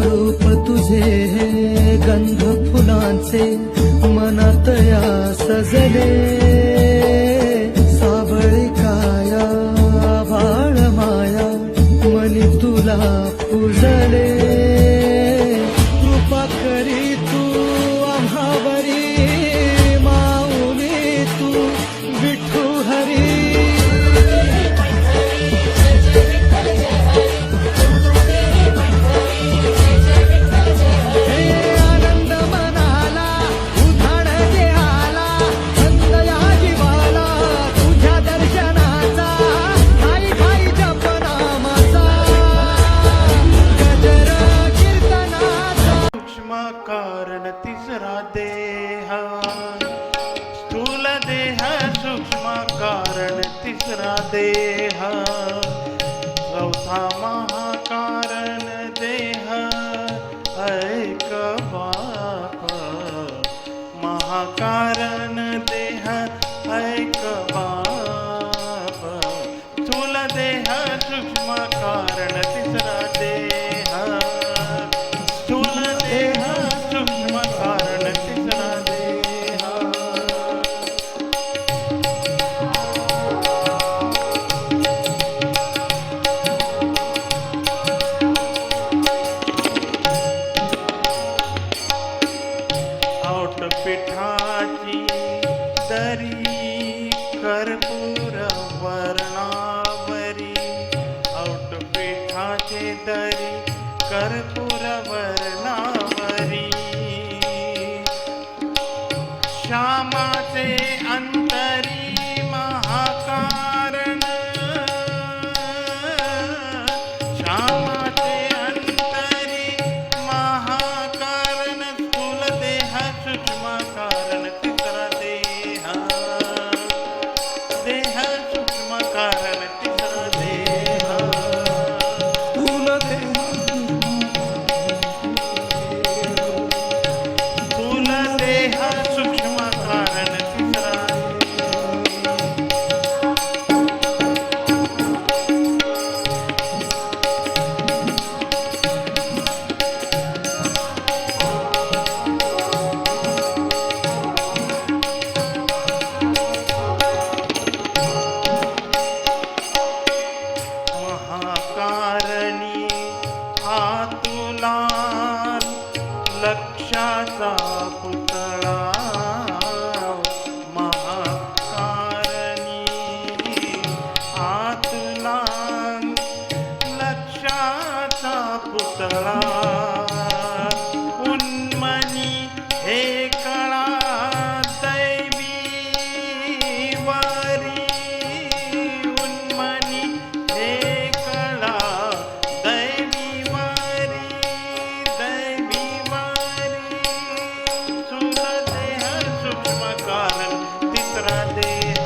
रूप तुझे गंध फुलांचे मनात या सजले, सावळी काया भाळ माया मनी तुला पूजले, कृपा करी तू आम्हावरी माऊली तू विठू हरी. कारण तिसरा देह स्थूल देह सूक्ष्म कारण तिसरा देह चौथा महाकारण देह ऐक बाप महाकारण देह ऐक बाप स्थूल देह सूक्ष्म कारण तिसरा देह स्थूल देह सूक्ष्म कारण तिसरा देह. औट पिठाची दरी कर्पूर वर्णावरी औट पिठाची दरी कर्पूर वर्णावरी श्यामाचे अंतरी महाकारण श्यामाचे अंतरी महाकारण स्थूल देह सूक्ष्म कारण तिसरा देह देह सूक्ष्म कारण तिसरा देह स्थूल देह स्थूल देह सूक्ष्म कारण तिसरा महाकारणी आतुला लक्षाचा पुतळा महाकारणी आतुला लक्षाचा पुतळा उन्मनी हे कळा दैवी वारी उन्मनी हे कळा दैवी वारी दैवी वारी स्थूल देह सूक्ष्म कारण तिसरा देह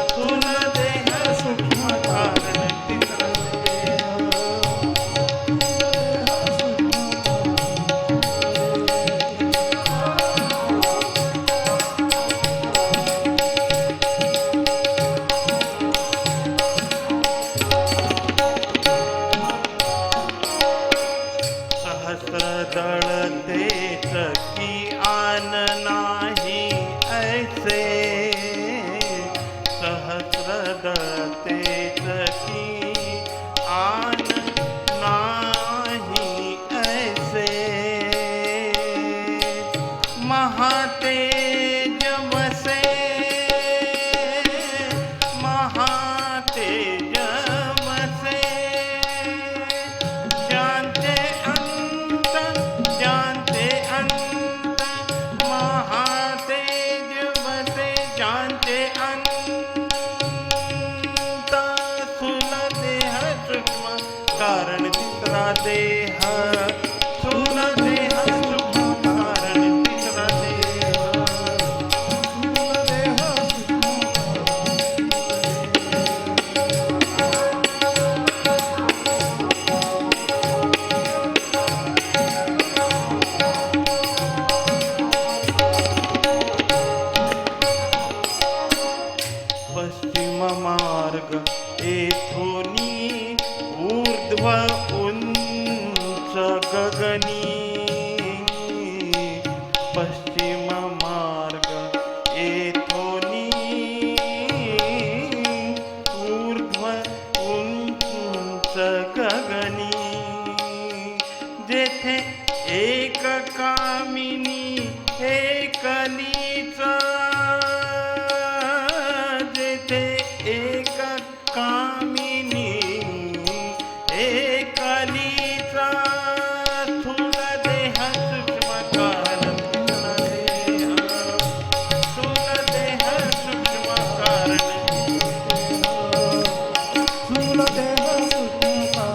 स्थूल देह सूक्ष्म कारण तिसरा देह. सहस्र दळतेच की आन नाही ऐसे सहस्र दळतेच की आन नाही ऐसे महातेज वसे महातेज वसे जानते अंत महातेज वसे जानते अंत स्थूल देह सूक्ष्म कारण तिसरा देह स्थूल देह सूक्ष्म कारण तिसरा देह स्थूल देह पश्चिम मार्ग येथोनी ऊर्ध्व उंच गगनी पश्चिम मार्ग येथोनी ऊर्ध्व उंच गगनी जेथे एक कामिनी एकलीच जेथे एक कामिनी एकलीचा स्थूल देह सूक्ष्म कारण स्थूल देह सूक्ष्म कारण स्थूल देह सूक्ष्म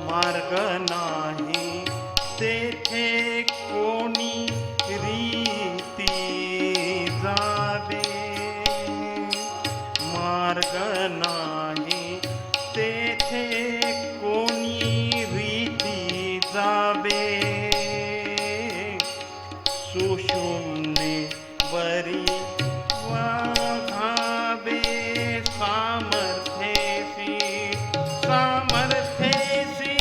मार्ग नाही तेथे कोणी रीती जावे मार्ग नाही तेथे कोणी रीती जावे सुषुम्ने वरी वाघावे सामर्थ्येसी सामर्थ्येसी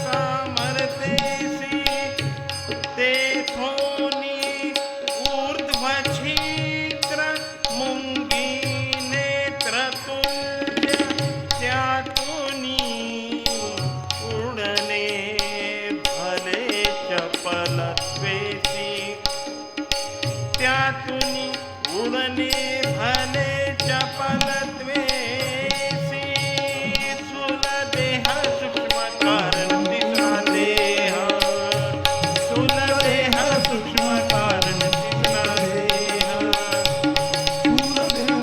सामर्थ्येसी तेथोनी ऊर्ध्वछिद्र मुंगी नेत्रतुल्य त्यातुनी उडणे भले चपलत्वेसी त्यातुनी उडणे भले चपलत्वेसी स्थूल देह सूक्ष्म कारण तिसरा देह स्थूल देह सूक्ष्म कारण तिसरा देह स्थूल देह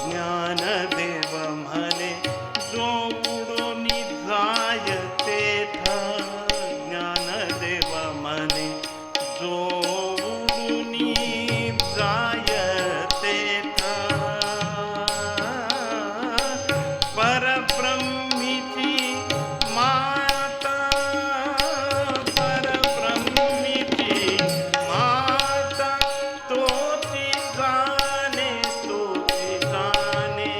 ज्ञानदेव म्हणे जो उडूनी जाय तेथ ज्ञानदेव म्हणे जो उडूनी जाय तेथ परब्रह्मीची माता परब्रह्मीची माता तोची जाणे तोची जाणे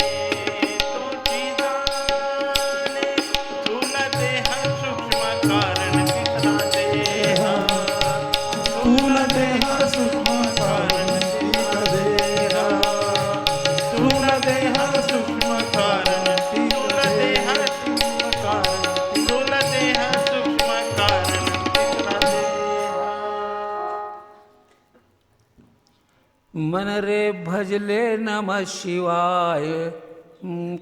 तोची जाणे स्थूल देह सूक्ष्म कारण तिसरा देह स्थूल देह सूक्ष्म कारण देह स्थूल देह सूक्ष्म कारण स्थूल देह सूक्ष्म कारण स्थूल देह सूक्ष्म कारण तिसरा देह मन रे भजले नमः शिवाय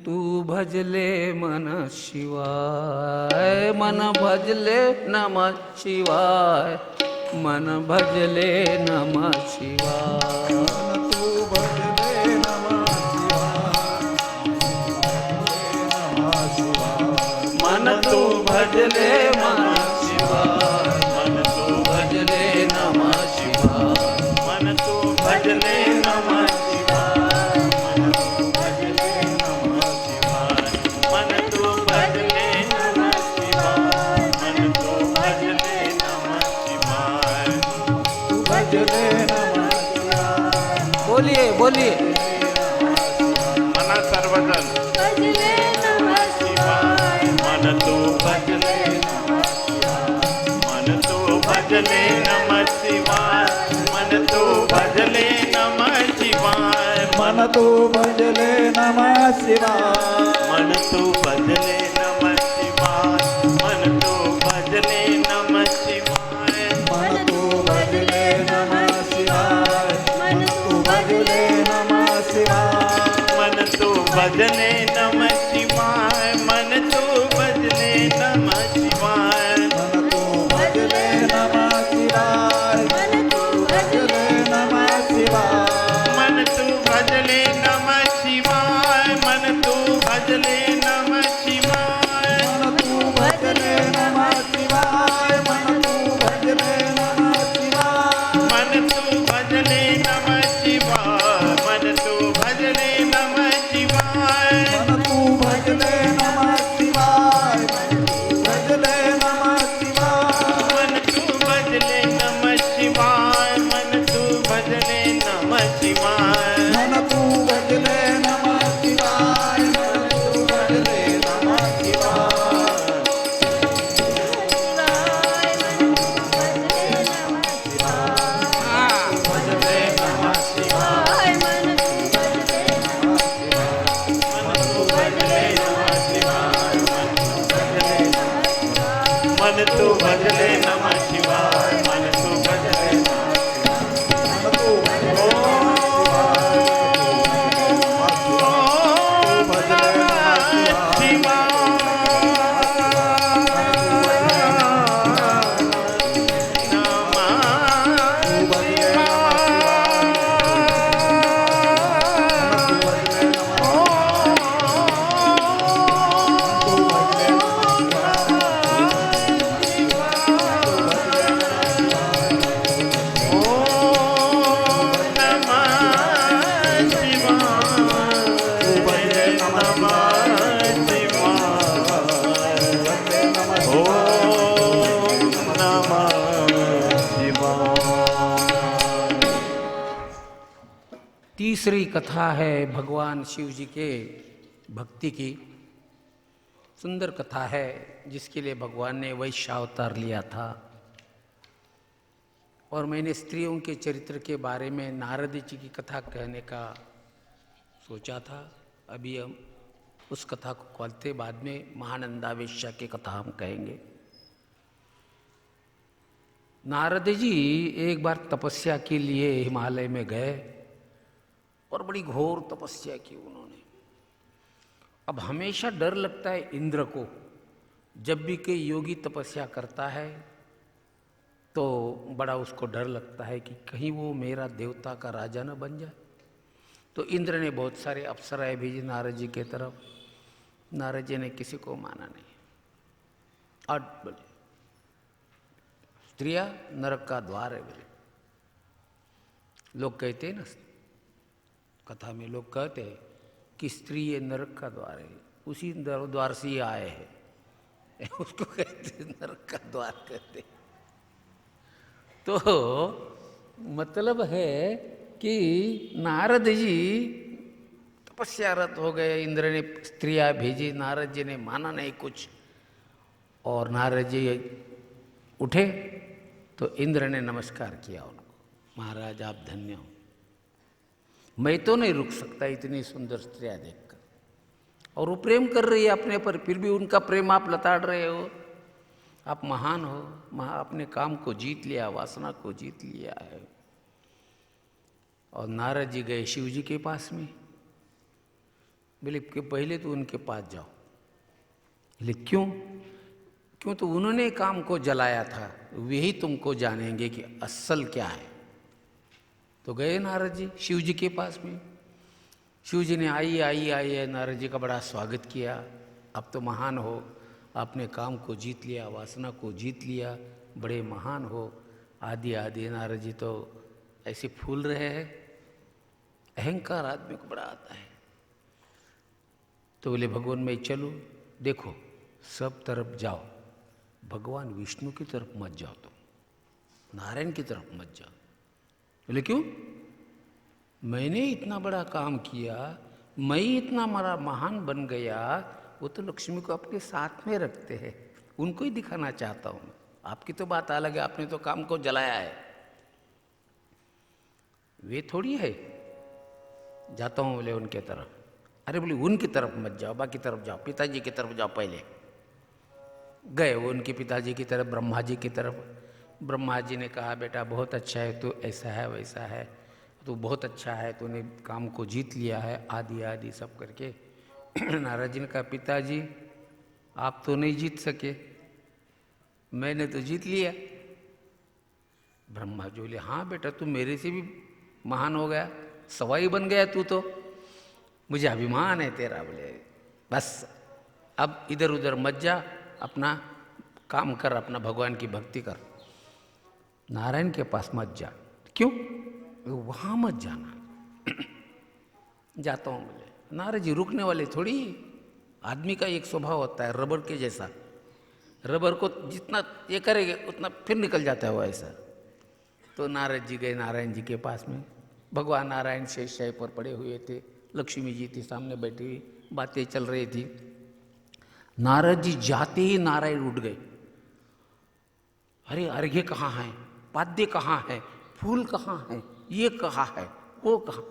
तू भजले मन शिवाय मन भजले नमः शिवाय मन भजले नमः शिवाय तू भजले नमः शिवाय मन तू भजले मन शिवाय मन तू भजले नमः शिवाय मन तू भजले नमः शिवाय मन तू भजले नमः शिवाय मन तू भजले नमः शिवाय मन तू भजले नमः शिवाय तू भजले नमः शिवाय बोलिए बोलिए मना सर्वजन भजले नमः शिवाय मन तू भजले नमः शिवाय मन तू भजले नमः शिवाय मन तू भजले नमः शिवाय मन तू भजले नमः शिवाय मन तू भजले नमः शिवाय मन तू भजले नमः शिवाय मन तू भजले नमः शिवाय मन तू भजले नमः शिवाय मन तू भजले नमः शिवाय मन तू भजले नमः शिवाय मन तू भजले नमः शिवाय मन तू भजले भजले नमः शिवाय मन तू भजले नमः शिवाय मन तू भजले नमः शिवाय मन तू भजले नमः शिवाय मन तू भजले नमः शिवाय मन तू भजले नमः शिवाय मन तू भजले नमः शिवाय मन तू भजले नमः शिवाय भजले नमः शिवाय मन तू भजले नमः शिवाय मन तू भजले नमः शिवाय मन तू भजले नमः शिवाय मन तू भजले नमः शिवाय भजले नमः शिवाय मन तू भजले नमः शिवाय मन तू भजले नमः शिवाय मन तू भजले मन तू भजले भजले नमः तीसरी कथा है भगवान शिव जी के भक्ति की। सुंदर कथा है जिसके लिए भगवान ने वैश्यावतार लिया था। और मैंने स्त्रियों के चरित्र के बारे में नारद जी की कथा कहने का सोचा था। अभी हम उस कथा को खोलते, बाद में महानंदा वेश्या की कथा हम कहेंगे। नारद जी एक बार तपस्या के लिए हिमालय में गए और बड़ी घोर तपस्या की उन्होंने। अब हमेशा डर लगता है इंद्र को, जब भी कोई योगी तपस्या करता है तो बड़ा उसको डर लगता है कि कहीं वो मेरा देवता का राजा न बन जाए। तो इंद्र ने बहुत सारे अप्सराएं भेजी नारद जी के तरफ। नारद जी ने किसी को माना नहीं। और बोले स्त्रियां नरक का द्वार है। बोले लोग कहते हैं ना, कथा में लोग कहते हैं कि स्त्री ये नरक का द्वार है, उसी द्वार से ही आए हैं उसको कहते नरक का द्वार कहते। तो मतलब है कि नारद जी तपस्यारत हो गए। इंद्र ने स्त्रियां भेजी, नारद जी ने माना नहीं कुछ। और नारद जी उठे तो इंद्र ने नमस्कार किया उनको, महाराज आप धन्य हो, मैं तो नहीं रुक सकता इतनी सुंदर स्त्रियां देखकर। और वो प्रेम कर रही है अपने पर, फिर भी उनका प्रेम आप लताड़ रहे हो। आप महान हो, अपने काम को जीत लिया, वासना को जीत लिया है। और नारद जी गए शिव जी के पास में। बोले कि पहले तो उनके पास जाओ। बोले क्यों? क्यों? तो उन्होंने काम को जलाया था, वही तुमको जानेंगे कि असल क्या है। तो गए नारद जी शिव जी के पास में। शिव जी ने आई नारद जी का बड़ा स्वागत किया। अब तो महान हो, आपने काम को जीत लिया, वासना को जीत लिया, बड़े महान हो। आदि आदि नारद जी तो ऐसे फूल रहे हैं। अहंकार आदमी को बड़ा आता है। तो बोले भगवान मैं चलूँ? देखो सब तरफ जाओ, भगवान विष्णु की तरफ मत जाओ, तुम नारायण की तरफ मत जाओ। बोले क्यों? मैंने इतना बड़ा काम किया, मैं इतना बड़ा महान बन गया, वो तो लक्ष्मी को अपने साथ में रखते हैं, उनको ही दिखाना चाहता हूँ। आपकी तो बात अलग है, आपने तो काम को जलाया है, वे थोड़ी है। जाता हूँ बोले उनके तरफ। अरे बोले उनकी तरफ मत जाओ, बाकी तरफ जाओ, पिताजी की तरफ जाओ। पहले गए वो उनके पिताजी की तरफ, ब्रह्मा जी की तरफ। ब्रह्मा जी ने कहा बेटा बहुत अच्छा है, तो ऐसा है वैसा है, तो बहुत अच्छा है, तूने काम को जीत लिया है, आदि आदि सब करके। नारद जी ने कहा पिताजी आप तो नहीं जीत सके, मैंने तो जीत लिया। ब्रह्मा जी बोले हाँ बेटा तू मेरे से भी महान हो गया, सवाई बन गया तू तो। मुझे अभिमान है तेरा। बोले बस अब इधर उधर मत जा, अपना काम कर, अपना भगवान की भक्ति कर, नारायण के पास मत जा। क्यों? वहाँ मत जाना। जाता हूँ। बोले नारद जी रुकने वाले थोड़ी। आदमी का एक स्वभाव होता है रबर के जैसा, रबर को जितना ये करेंगे उतना फिर निकल जाता है वो ऐसा। तो नारद जी गए नारायण जी के पास में। भगवान नारायण शेषशायी पर पड़े हुए थे, लक्ष्मी जी थी सामने बैठी हुई, बातें चल रही थी। नारद जी जाते ही नारायण उठ गए। अरे अर्घ्य कहाँ है, पाद्य कहाँ है, फूल कहाँ है, ये कहाँ है, वो कहाँ।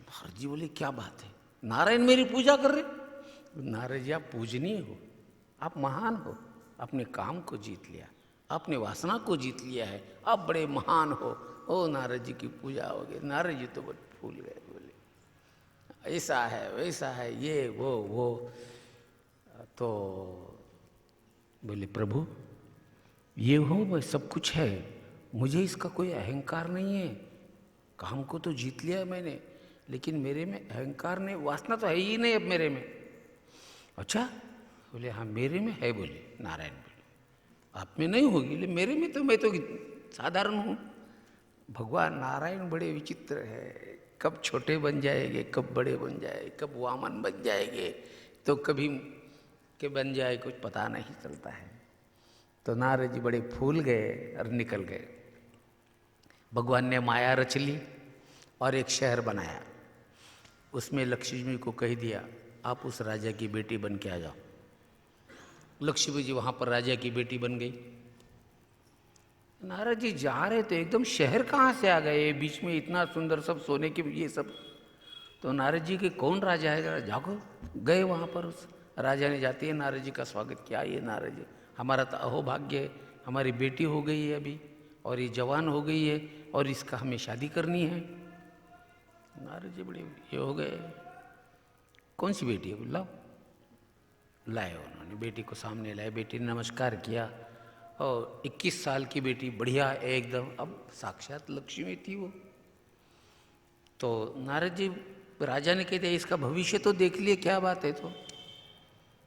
नारद जी बोले क्या बात है, नारायण मेरी पूजा कर रहे। नारद जी आप पूजनीय हो, आप महान हो, अपने काम को जीत लिया, अपने वासना को जीत लिया है, आप बड़े महान हो। ओ नारद जी की पूजा हो गई। नारद जी तो बड़े फूल गए। बोले ऐसा है वैसा है, ये वो। तो बोले प्रभु ये हो वह सब कुछ है, मुझे इसका कोई अहंकार नहीं है। काम को तो जीत लिया मैंने, लेकिन मेरे में अहंकार नहीं, वासना तो है ही नहीं अब मेरे में। अच्छा? बोले हाँ मेरे में है। बोले नारायण बोले आप में नहीं होगी, लेकिन मेरे में तो मैं तो साधारण हूँ। भगवान नारायण बड़े विचित्र है, कब छोटे बन जाएंगे, कब बड़े बन जाएंगे, कब वामन बन जाएंगे, तो कभी के बन जाए, कुछ पता नहीं चलता है। तो नारद जी बड़े फूल गए और निकल गए। भगवान ने माया रच ली और एक शहर बनाया। उसमें लक्ष्मी को कह दिया आप उस राजा की बेटी बन के आ जाओ। लक्ष्मी जी वहाँ पर राजा की बेटी बन गई। नारद जी जा रहे तो एकदम शहर कहाँ से आ गए, बीच में इतना सुंदर सब सोने के ये सब। तो नारद जी के कौन राजा है, जरा जागो। गए वहाँ पर, उस राजा ने जाते हैं नारद जी का स्वागत किया। ये नारद जी हमारा तो अहोभाग्य है, हमारी बेटी हो गई है अभी, और ये जवान हो गई है, और इसका हमें शादी करनी है। नारद जी बड़े ये हो गए, कौन सी बेटी है? लाओ। लाए, उन्होंने बेटी को सामने लाए। बेटी ने नमस्कार किया, और 21 साल की बेटी, बढ़िया एकदम, अब साक्षात लक्ष्मी थी वो। तो नारद जी, राजा ने कह दिया इसका भविष्य तो देख लिए, क्या बात है। तो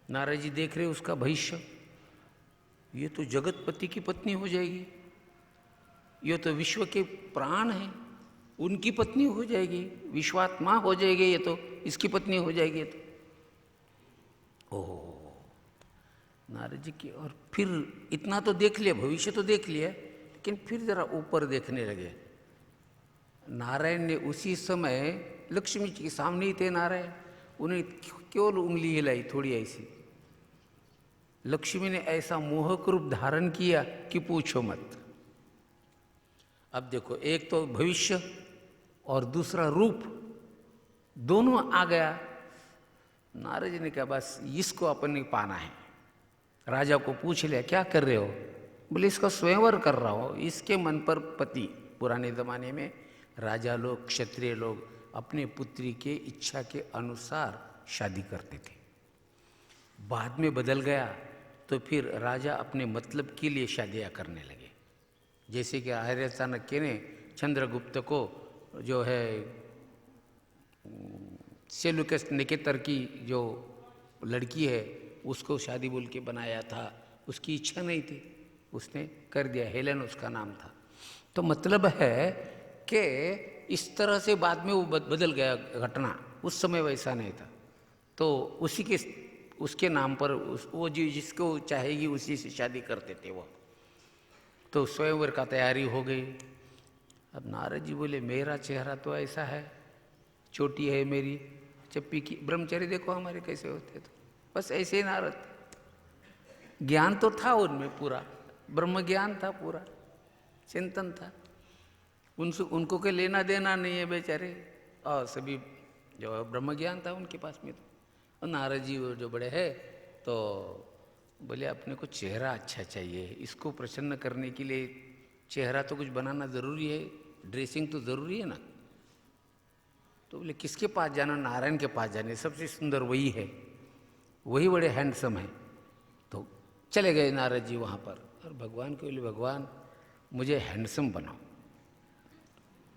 नारद जी देख रहे उसका भविष्य, ये तो जगतपति की पत्नी हो जाएगी, ये तो विश्व के प्राण हैं, उनकी पत्नी हो जाएगी, विश्वात्मा हो जाएगी, ये तो इसकी पत्नी हो जाएगी। तो ओह नारद जी की, और फिर इतना तो देख लिया, भविष्य तो देख लिया, लेकिन फिर जरा ऊपर देखने लगे। नारायण ने उसी समय, लक्ष्मी जी के सामने ही थे नारायण, उन्हें केवल उंगली हिलाई थोड़ी ऐसी। लक्ष्मी ने ऐसा मोहक रूप धारण किया कि पूछो मत। अब देखो, एक तो भविष्य और दूसरा रूप, दोनों आ गया। नारद जी ने कहा बस इसको अपन ने पाना है। राजा को पूछ लिया क्या कर रहे हो? बोले इसका स्वयंवर कर रहा हो। इसके मन पर पति, पुराने ज़माने में राजा लोग, क्षत्रिय लोग अपने पुत्री के इच्छा के अनुसार शादी करते थे। बाद में बदल गया, तो फिर राजा अपने मतलब के लिए शादियाँ करने लगे। जैसे कि आर्य चाणक्य ने चंद्रगुप्त को जो है सेल्यूकस निकेतर की जो लड़की है उसको शादी बोल के बनाया था। उसकी इच्छा नहीं थी, उसने कर दिया, हेलेन उसका नाम था। तो मतलब है कि इस तरह से बाद में वो बदल गया घटना, उस समय वैसा नहीं था। तो उसी के उसके नाम पर वो जिसको चाहेगी उसी से शादी करते थे वो। तो स्वयंवर का तैयारी हो गई। अब नारद जी बोले मेरा चेहरा तो ऐसा है, चोटी है मेरी, चप्पी की, ब्रह्मचर्य देखो हमारे कैसे होते। तो बस ऐसे ही नारद, ज्ञान तो था उनमें पूरा, ब्रह्म ज्ञान था पूरा, चिंतन था, उनको के लेना देना नहीं है बेचारे, और सभी जो ब्रह्म ज्ञान था उनके पास में। तो नारद जी वो जो बड़े हैं तो बोले अपने को चेहरा अच्छा चाहिए, इसको प्रसन्न करने के लिए चेहरा तो कुछ बनाना ज़रूरी है, ड्रेसिंग तो ज़रूरी है ना। तो बोले किसके पास जाना? नारायण के पास जाने, सबसे सुंदर वही है, वही बड़े हैंडसम है। तो चले गए नारद जी वहाँ पर, और भगवान को बोले भगवान मुझे हैंडसम बनाओ।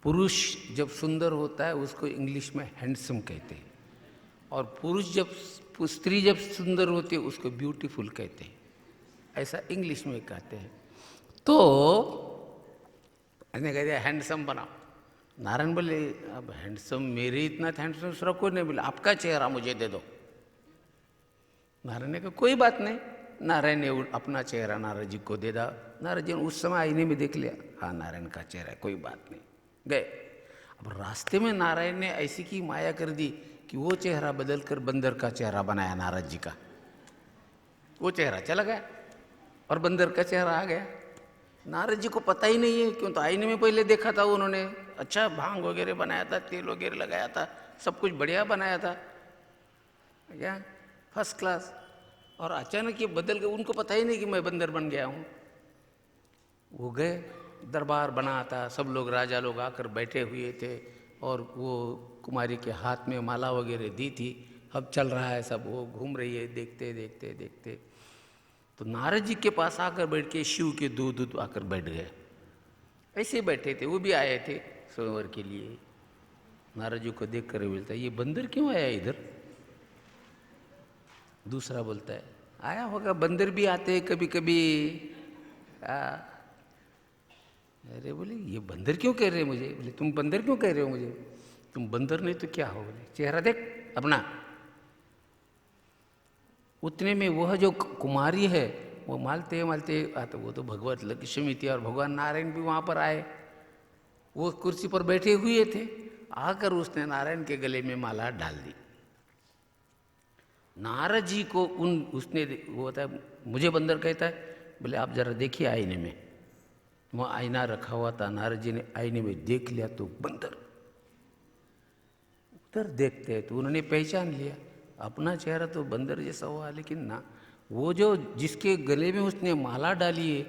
पुरुष जब सुंदर होता है उसको इंग्लिश में हैंडसम कहते हैं, और पुरुष जब स्त्री जब सुंदर होती है उसको ब्यूटीफुल कहते हैं, ऐसा इंग्लिश में कहते हैं। तो मैंने कह दिया हैंडसम बनाओ। नारायण बोले अब हैंडसम, मेरे इतना हैंडसम दूसरा कोई नहीं। बोले आपका चेहरा मुझे दे दो। नारायण ने कहा कोई बात नहीं। नारायण ने अपना चेहरा नारद जी को दे दा। नारद जी ने उस समय आईने में देख लिया, हाँ नारायण का चेहरा है, कोई बात नहीं, गए। अब रास्ते में नारायण ने ऐसी की माया कर दी कि वो चेहरा बदल कर बंदर का चेहरा बनाया नारद जी का। वो चेहरा चला गया और बंदर का चेहरा आ गया। नारद जी को पता ही नहीं है, क्यों तो आईने में पहले देखा था उन्होंने, अच्छा भांग वगैरह बनाया था, तेल वगैरह लगाया था, सब कुछ बढ़िया बनाया था क्या, फर्स्ट क्लास। और अचानक ये बदल गए, उनको पता ही नहीं कि मैं बंदर बन गया हूँ। वो गए, दरबार बना था, सब लोग राजा लोग आकर बैठे हुए थे और वो कुमारी के हाथ में माला वगैरह दी थी। अब चल रहा है सब, वो घूम रही है, देखते देखते देखते। तो नारद जी के पास आकर बैठ के शिव के दूत आकर बैठ गए। ऐसे बैठे थे, वो भी आए थे स्वयंवर के लिए। नारद जी को देख कर बोलता है ये बंदर क्यों आया इधर। दूसरा बोलता है आया होगा, बंदर भी आते हैं कभी कभी। अरे बोले ये बंदर क्यों कह रहे हैं मुझे। बोले तुम बंदर क्यों कह रहे हो मुझे, तुम बंदर नहीं तो क्या हो। बोले चेहरा देख अपना। उतने में वह जो कुमारी है वो मालते मालते आते, वो तो भगवत लक्ष्मी थी और भगवान नारायण भी वहाँ पर आए, वो कुर्सी पर बैठे हुए थे। आकर उसने नारायण के गले में माला डाल दी। नारद जी को उसने वो होता है, मुझे बंदर कहता है। बोले आप जरा देखिए आईने में। वहाँ आईना रखा हुआ था, नारद जी ने आईने में देख लिया तो बंदर। उधर देखते हैं तो उन्होंने पहचान लिया, अपना चेहरा तो बंदर जैसा हुआ, लेकिन ना वो जो जिसके गले में उसने माला डाली है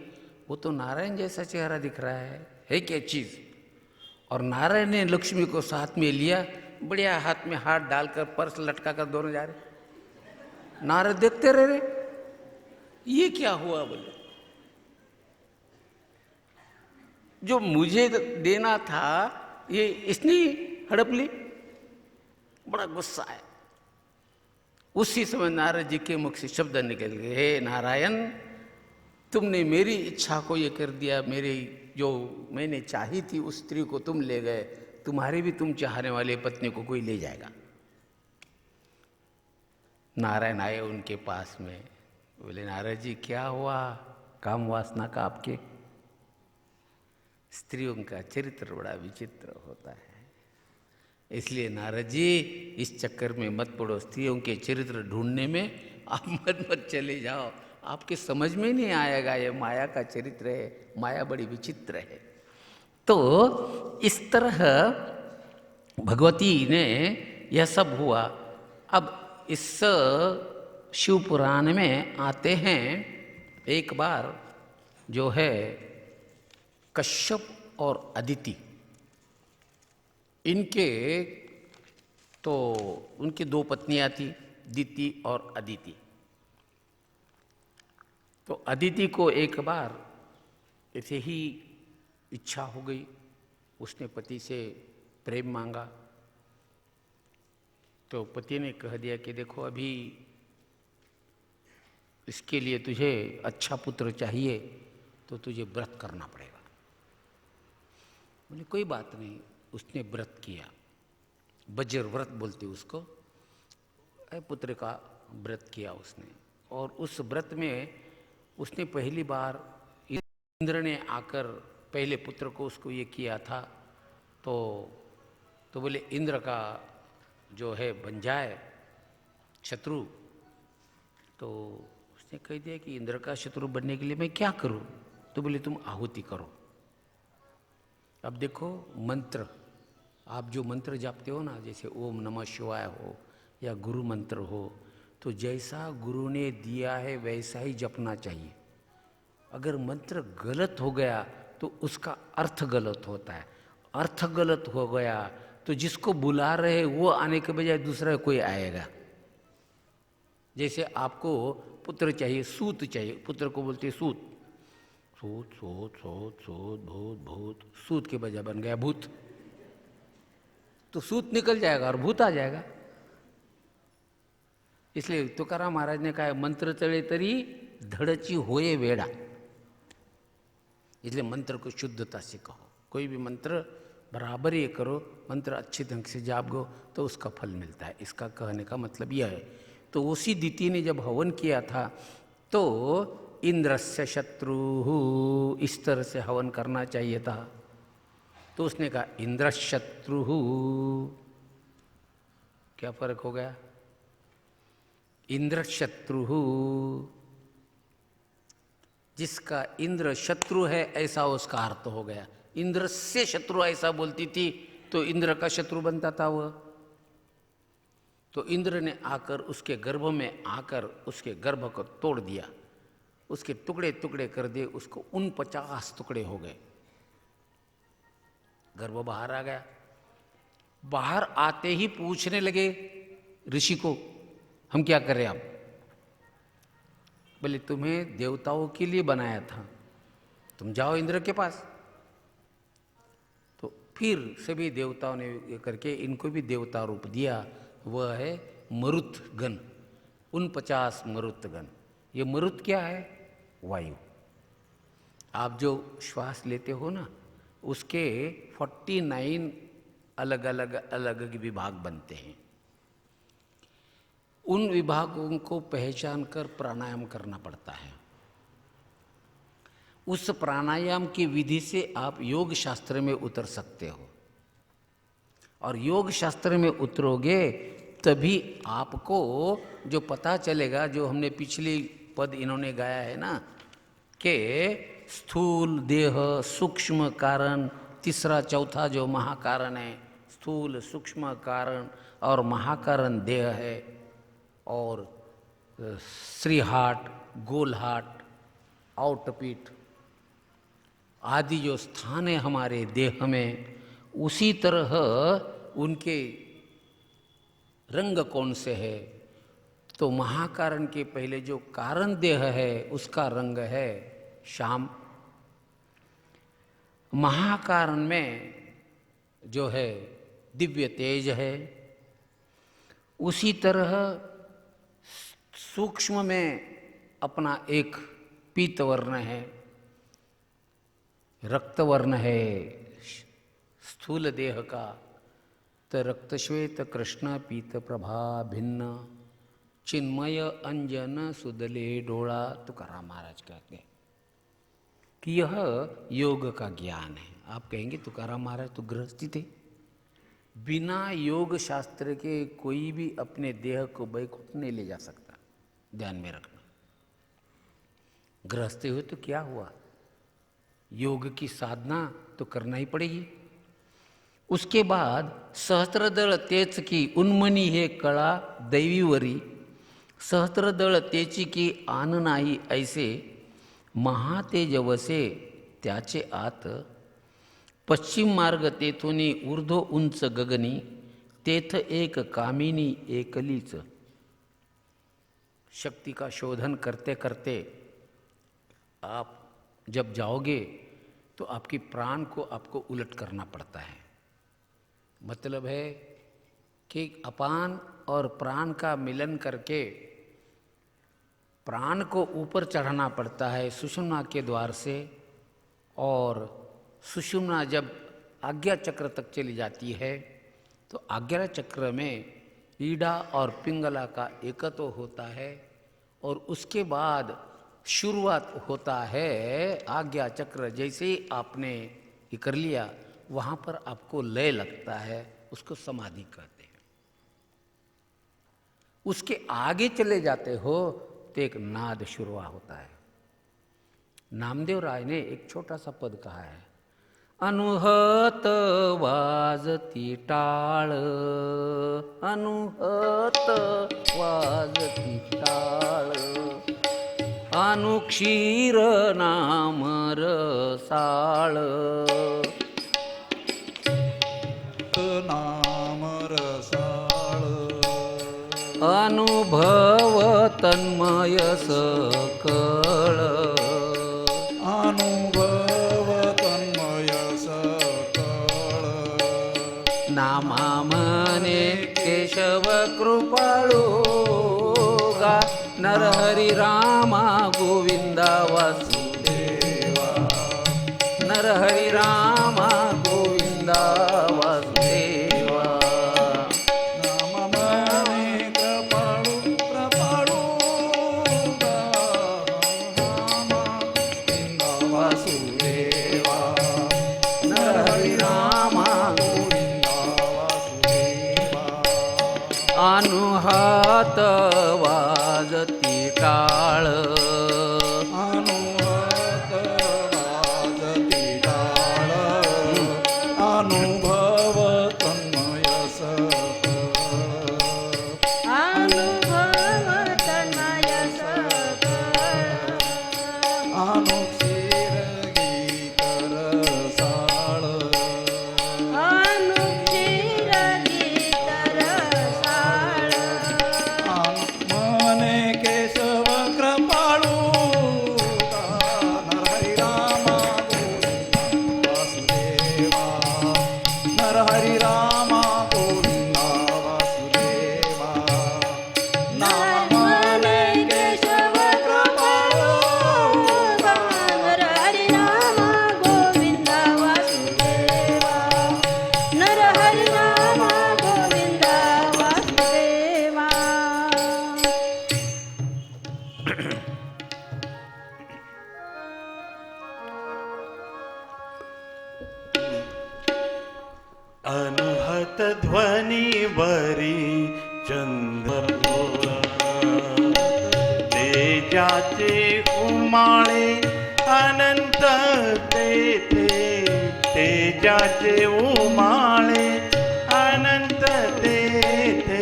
वो तो नारायण जैसा चेहरा दिख रहा है क्या चीज़। और नारायण ने लक्ष्मी को साथ में लिया, बढ़िया हाथ में हाथ डालकर पर्स लटका कर दोनों जा रहे। नारद देखते रहे, ये क्या हुआ। बोले जो मुझे देना था ये इसने हड़प ली। बड़ा गुस्सा है। उसी समय नारद जी के मुख से शब्द निकल गए, हे नारायण तुमने मेरी इच्छा को ये कर दिया, मेरी जो मैंने चाही थी उस स्त्री को तुम ले गए, तुम्हारी भी तुम चाहने वाले पत्नी को कोई ले जाएगा। नारायण आए उनके पास में, बोले नारद जी क्या हुआ, काम वासना का आपके। स्त्रियों का चरित्र बड़ा विचित्र होता है, इसलिए नारद जी इस चक्कर में मत पड़ो, स्त्रियों के चरित्र ढूंढने में आप मत चले जाओ, आपके समझ में नहीं आएगा ये माया का चरित्र है, माया बड़ी विचित्र है। तो इस तरह भगवती ने यह सब हुआ। अब इस शिव पुराण में आते हैं, एक बार जो है कश्यप और अदिति, इनके तो उनकी दो पत्नियां थी, दिति और अदिति। तो अदिति को एक बार ऐसे ही इच्छा हो गई, उसने पति से प्रेम मांगा। तो पति ने कह दिया कि देखो अभी इसके लिए तुझे अच्छा पुत्र चाहिए तो तुझे व्रत करना पड़ेगा। बोले कोई बात नहीं। उसने व्रत किया, वज्र व्रत बोलते उसको, पुत्र का व्रत किया उसने। और उस व्रत में उसने पहली बार इंद्र ने आकर पहले पुत्र को उसको ये किया था। तो बोले इंद्र का जो है बन जाए शत्रु। तो उसने कह दिया कि इंद्र का शत्रु बनने के लिए मैं क्या करूं। तो बोले तुम आहुति करो। अब देखो मंत्र, आप जो मंत्र जापते हो ना, जैसे ओम नमः शिवाय हो या गुरु मंत्र हो, तो जैसा गुरु ने दिया है वैसा ही जपना चाहिए। अगर मंत्र गलत हो गया तो उसका अर्थ गलत होता है, अर्थ गलत हो गया तो जिसको बुला रहे वो आने के बजाय दूसरा कोई आएगा। जैसे आपको पुत्र चाहिए, सूत चाहिए, पुत्र को बोलते सूत, सूत सूत सूत सूत भूत भूत, सूत के बजाय बन गया भूत। तो सूत निकल जाएगा और भूत आ जाएगा। इसलिए तुकाराम महाराज ने कहा मंत्र चले तरी धड़ची होए वेड़ा, इसलिए मंत्र को शुद्धता से कहो। कोई भी मंत्र बराबर ये करो, मंत्र अच्छे ढंग से जाप गो तो उसका फल मिलता है। इसका कहने का मतलब यह है। तो उसी दिति ने जब हवन किया था तो इंद्रस्य शत्रु, इस तरह से हवन करना चाहिए था। तो उसने कहा इंद्रशत्रु, क्या फर्क हो गया? इंद्रशत्रु, जिसका इंद्र शत्रु है ऐसा उसका अर्थ हो गया। इंद्र से शत्रु ऐसा बोलती थी तो इंद्र का शत्रु बनता था वह। तो इंद्र ने आकर उसके गर्भ में आकर उसके गर्भ को तोड़ दिया, उसके टुकड़े टुकड़े कर दिए, उसको 49 टुकड़े हो गए, गर्भ बाहर आ गया। बाहर आते ही पूछने लगे ऋषि को, हम क्या करें अब? बोले तुम्हें देवताओं के लिए बनाया था, तुम जाओ इंद्र के पास। तो फिर सभी देवताओं ने करके इनको भी देवता रूप दिया, वह है मरुतगण, 49 मरुतगण। ये मरुत क्या है? वायु। आप जो श्वास लेते हो ना, उसके 49 अलग अलग अलग विभाग बनते हैं। उन विभागों को पहचान कर प्राणायाम करना पड़ता है। उस प्राणायाम की विधि से आप योग शास्त्र में उतर सकते हो, और योग शास्त्र में उतरोगे तभी आपको जो पता चलेगा, जो हमने पिछली पद इन्होंने गाया है ना, कि स्थूल देह, सूक्ष्म कारण, तीसरा चौथा जो महाकारण है, स्थूल सूक्ष्म कारण और महाकारण देह है, और श्रीहाट, गोलहाट, आउटपीठ आदि जो स्थान है हमारे देह में, उसी तरह उनके रंग कौन से है? तो महाकारण के पहले जो कारण देह है उसका रंग है श्याम। महाकारण में जो है दिव्य तेज है। उसी तरह सूक्ष्म में अपना एक पीत वर्ण है, रक्त वर्ण है स्थूल देह का। तो रक्त श्वेत कृष्ण पीत प्रभा भिन्न, चिन्मय अंजन सुदले डोळा, तुकाराम महाराज कहते हैं कि यह योग का ज्ञान है। आप कहेंगे तुकाराम महाराज तो गृहस्थी थे, बिना योग शास्त्र के कोई भी अपने देह को बैकुंठ नहीं ले जा सकता, ध्यान में रखना। गृहस्थी हुए तो क्या हुआ, योग की साधना तो करना ही पड़ेगी। उसके बाद सहस्त्रदळ तेच की उन्मनी हे कळा दैवीवरी, सहस्त्रदळ तेची की आन नाही ऐसे, महातेजवसे त्याचे आत, पश्चिम मार्ग तेथुनी ऊर्ध्व उंच गगनी, तेथ एक कामिनी एकलीच। शक्ति का शोधन करते करते आप जब जाओगे तो आपकी प्राण को आपको उलट करना पड़ता है। मतलब है कि अपान और प्राण का मिलन करके प्राण को ऊपर चढ़ाना पड़ता है सुषुम्ना के द्वार से, और सुषुम्ना जब आज्ञा चक्र तक चली जाती है तो आज्ञा चक्र में ईड़ा और पिंगला का एकत्व होता है, और उसके बाद शुरुआत होता है आज्ञा चक्र। जैसे ही आपने ये कर लिया वहाँ पर आपको लय लगता है, उसको समाधि कहते हैं। उसके आगे चले जाते हो तो एक नाद शुरुआत होता है। नामदेव राय ने एक छोटा सा पद कहा है, अनुहत वाजती टाळ, अनुहत वाजती टाळ, अनुक्षीर नाम रसाळ, नाम रसाळ, अनुभव तन्मय सकळ, अनुभव तन्मय सकळ, नामा म्हणे केशव कृपाळू, नरहरी रामा गोविंदा वासुदेवा नरहरी रामा गोविंदा वासुदेवा नाम म्हणे कृपाळू कृपाळू रामा गोविंदा वासुदेवा नरहरी रामा गोविंदा वासुदेवा अनुहात वाजती टाळ अनुहत वाजती टाळ अनुभव तन्मय सकळ अनुभव तन्मय सकळ अनुक्षीर गीत रसाळ अनुक्षीर गीत रसाळ मने केशव कृपाळू नरहरी रामा गोविंदा वासुदेवा नरहरी रामा गोविंदा वासुदेवा नाम म्हणे केशव कृपाळू नरहरी रामा गोविंदा वासुदेवा नरहरी रामा गोविंदा वासुदेवा अनुहत ध्वनी बरी चंद्र तेजाचे उमाळे अनंत तेथे तेजाचे उमाळे अनंत तेथे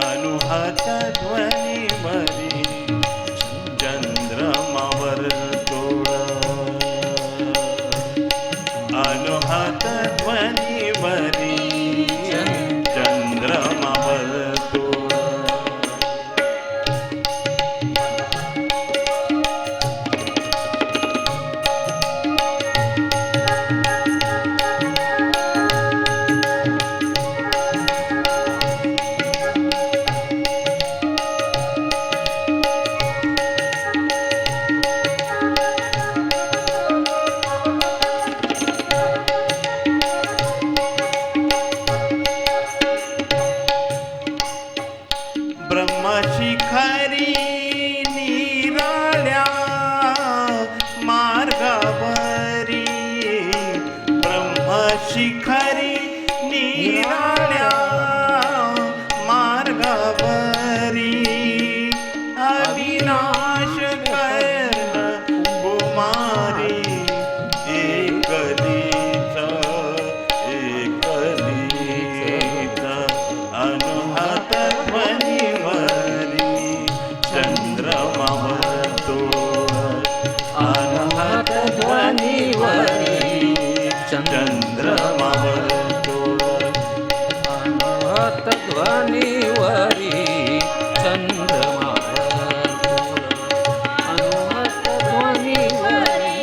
अनुहत ध्वनी बरी चंद्रमावर अनुहत ध्वनी बरी चंद्रमावर ब्रह्मशिखरी निराळ्या मार्गावरी ब्रह्मशिखरी निराळ्या मार्गावरी अविनाश कर्ण कुमारी एकलीच अनुहत ध्वनीवरी चंद्रमावर अनुहत ध्वनीवरी चंद्रमावर अनुहत ध्वनीवरी चंद्रमावर अनुहत ध्वनीवरी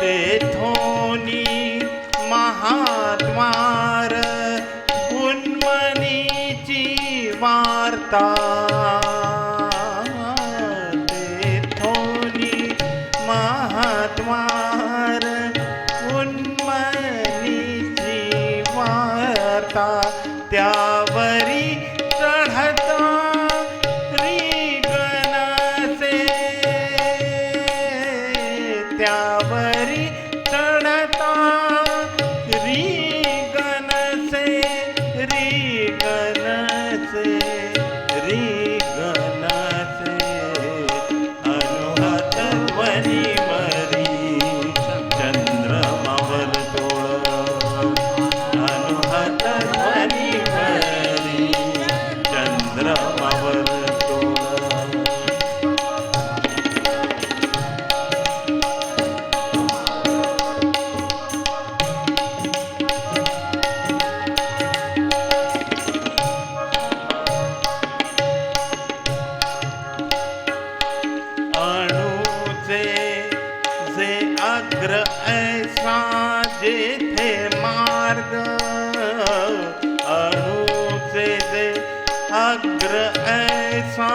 तेथोनी महात्मार उन्मनीची वार्ता तेथोनी महात्मार उन्मनीची वार्ता त्यावरी चढता रिगणसे त्यावरी चढता रिगणसे रिगणसे रिगणसे अनुहत ध्वनीवरी चंद्रमावर तोळ अनुहत ध्वनीवरी सा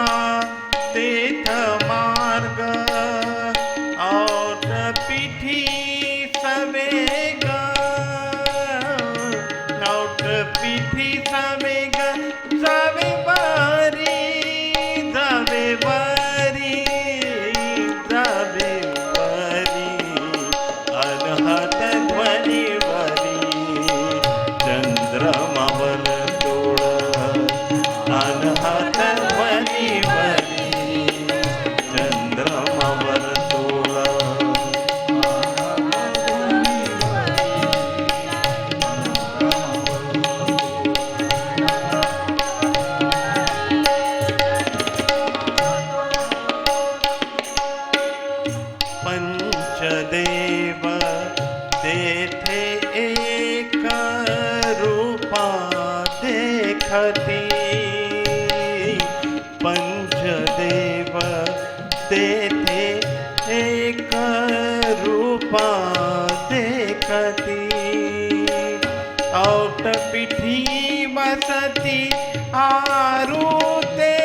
तीर्थ मार्ग और पिठी सवेगा और पिठी सवेगा जावे बारी जावे बारी जावे बारी अनहत ध्वनी वरी चंद्रमावर तोड़ अनहत ध्वनी वरी चंद्रमावर तोड़ पंचदेव तेथे एक रूपा देखती पंचदेव तेथे एक रूपा देखती औट पिठी बसती आरुते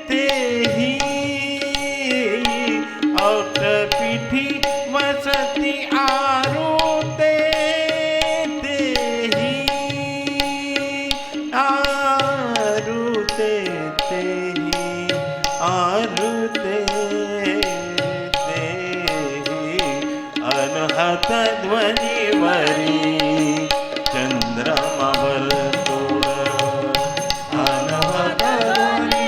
तेही औट पिठी वसती आरुते तेही आरुते तेही आरुते तेही अनहत ध्वनी वरी चंद्रमावर तोड़ अनहत ध्वनी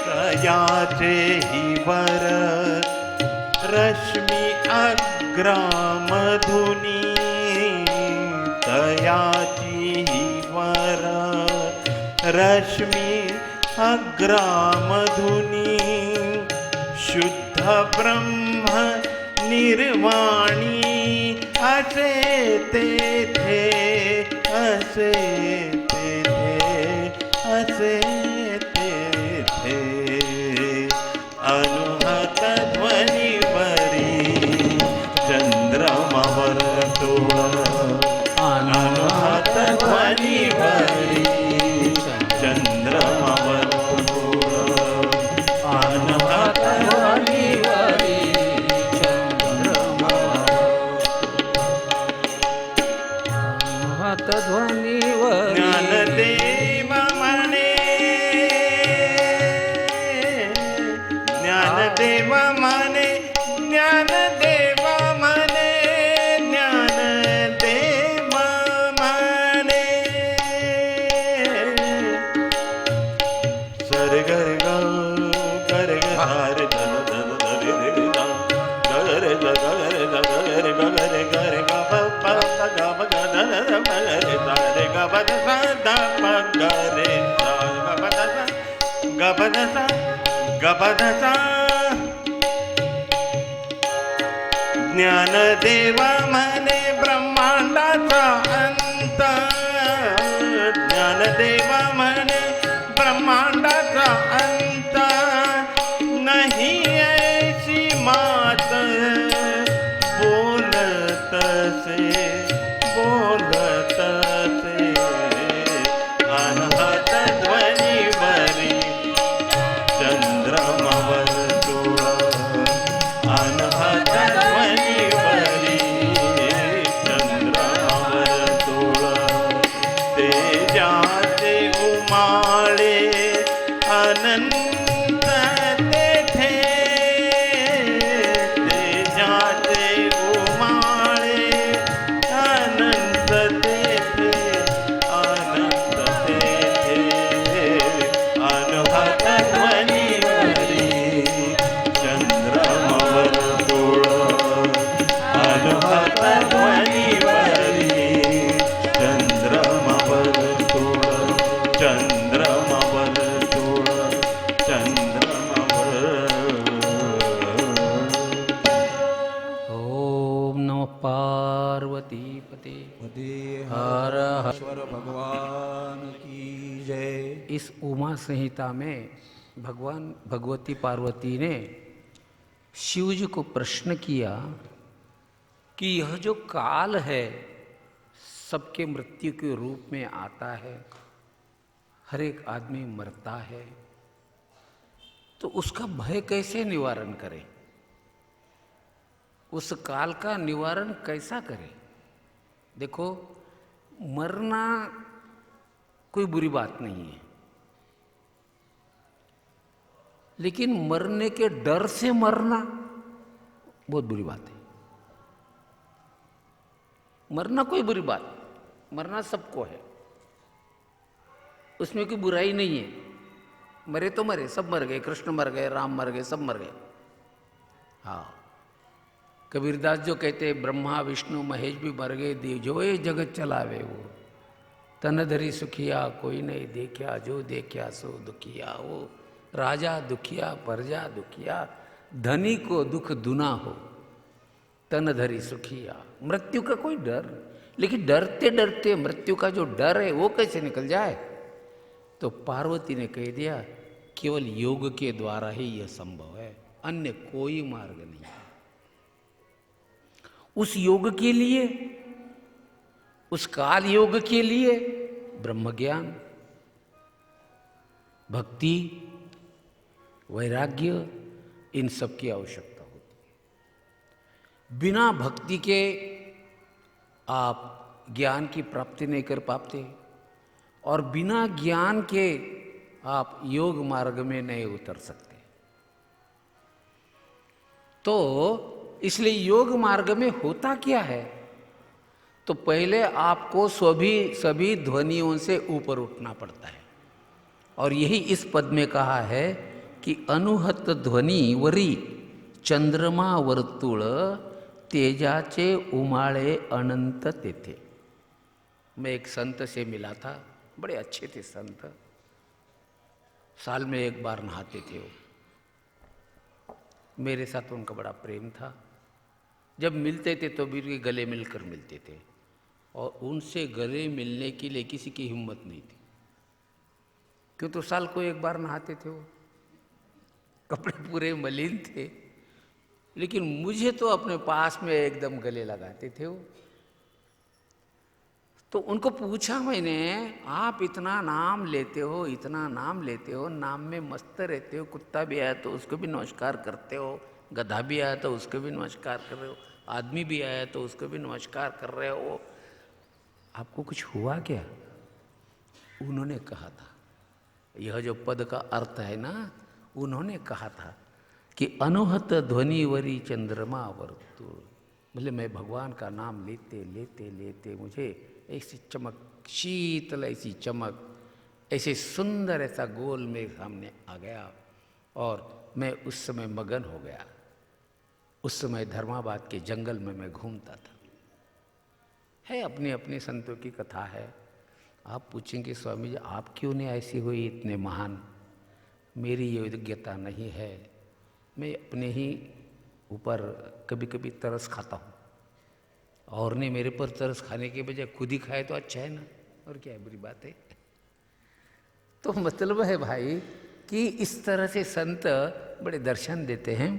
तयाचे हि वर रश्मी अग्रामधुनी तयाची हि वर रश्मी अग्रामधुनी शुद्ध ब्रह्म निर्वाणी असे तेथे असे तेथे असे तेथे अनुहत ध्वनी वरी चंद्रमावर तोड़ अनुहत ध्वनी वरी चंद्रमावर तोड़ अनुहत ध्वनी वरी हात ध्वनीवर ज्ञानदेव म्हणे ज्ञानदेव म्हणे ज्ञानदेव म्हणे ज्ञानदेव म्हणे सर गर ग कर ग हर जल जल धरे रे गा गर ग गर ग गर ग गर गर ग प प ग ग ग ग ग ग रे सा रे ग ब द सा द प ग रे सा ग ब द सा ग ब द सा ग ब द सा ज्ञानदेव म्हणे ब्रह्मांडाचा अंत ज्ञानदेव म्हणे ब्रह्मांडाचा अंत नाही ऐसी मात बोलतसे बोलतसे अनहत ध्वनी वरी चंद्रमावर तोड़ अनहत ध्वनी वरी चंद्रमावर तोड़ तेजाचे उमाळे अनंत तेथे तेजाचे उमाळे अनंत तेथे अनंत तेथे अनुहत ध्वनी वरी चंद्रमावर तोड़ अनुहत ध्वनी वरी चंद्रमावर तोड़ चंद्रमावर तोड़ चंद्रमावर ओम नमः पार्वती पते पते हर हर। ईश्वर भगवान की जय। इस उमा संहिता में भगवान भगवती पार्वती ने शिव जी को प्रश्न किया कि यह जो काल है सबके मृत्यु के रूप में आता है, हर एक आदमी मरता है, तो उसका भय कैसे निवारण करें, उस काल का निवारण कैसा करें। देखो, मरना कोई बुरी बात नहीं है, लेकिन मरने के डर से मरना बहुत बुरी बात है। मरना कोई बुरी बात, मरना सबको है, उसमें कोई बुराई नहीं है। मरे तो मरे, सब मर गए, कृष्ण मर गए, राम मर गए, सब मर गए। हाँ, कबीरदास जो कहते ब्रह्मा विष्णु महेश भी मर गए, देव जो ये जगत चलावे वो, तन धरी सुखिया कोई नहीं देखिया, जो देखिया सो दुखिया। वो राजा दुखिया, प्रजा दुखिया, धनी को दुख दुना हो, तन धरी सुखिया। मृत्यु का कोई डर, लेकिन डरते डरते मृत्यु का जो डर है वो कैसे निकल जाए। तो पार्वती ने कह दिया केवल योग के द्वारा ही यह संभव है, अन्य कोई मार्ग नहीं है। उस योग के लिए, उस काल योग के लिए ब्रह्म ज्ञान, भक्ति, वैराग्य, इन सब की आवश्यकता होती है। बिना भक्ति के आप ज्ञान की प्राप्ति नहीं कर पाते, और बिना ज्ञान के आप योग मार्ग में नहीं उतर सकते। तो इसलिए योग मार्ग में होता क्या है, तो पहले आपको सभी ध्वनियों से ऊपर उठना पड़ता है। और यही इस पद में कहा है कि अनुहत ध्वनि वरी चंद्रमा वर्तुळ तेजाचे उमाळे अनंत तेथे। मैं एक संत से मिला था, बड़े अच्छे थे संत, साल में एक बार नहाते थे वो। मेरे साथ उनका बड़ा प्रेम था, जब मिलते थे तो भी गले मिलकर मिलते थे, और उनसे गले मिलने के लिए किसी की हिम्मत नहीं थी, क्यों तो साल को एक बार नहाते थे वो, कपड़े पूरे मलिन थे, लेकिन मुझे तो अपने पास में एकदम गले लगाते थे वो। तो उनको पूछा मैंने, आप इतना नाम लेते हो, इतना नाम लेते हो, नाम में मस्त रहते हो, कुत्ता भी आया तो उसको भी नमस्कार करते हो, गधा भी आया तो उसको भी नमस्कार कर रहे हो, आदमी भी आया तो उसको भी नमस्कार कर रहे हो, आपको कुछ हुआ क्या। उन्होंने कहा था, यह जो पद का अर्थ है ना, उन्होंने कहा था कि अनुहत ध्वनिवरी चंद्रमा वर्तुल। बोले मैं भगवान का नाम लेते लेते लेते मुझे ऐसी चमक, शीतल ऐसी चमक, ऐसे सुंदर ऐसा गोल मेरे सामने आ गया, और मैं उस समय मगन हो गया। उस समय धर्माबाद के जंगल में मैं घूमता था। है अपनी अपनी संतों की कथा है। आप पूछेंगे स्वामी जी आप क्यों नहीं ऐसी हुई इतने महान। मेरी योग्यता नहीं है, मैं अपने ही ऊपर कभी कभी तरस खाता हूँ, और ने मेरे पर तरस खाने के बजाय खुद ही खाए तो अच्छा है ना, और क्या है बुरी बात है। तो मतलब है भाई कि इस तरह से संत बड़े दर्शन देते हैं।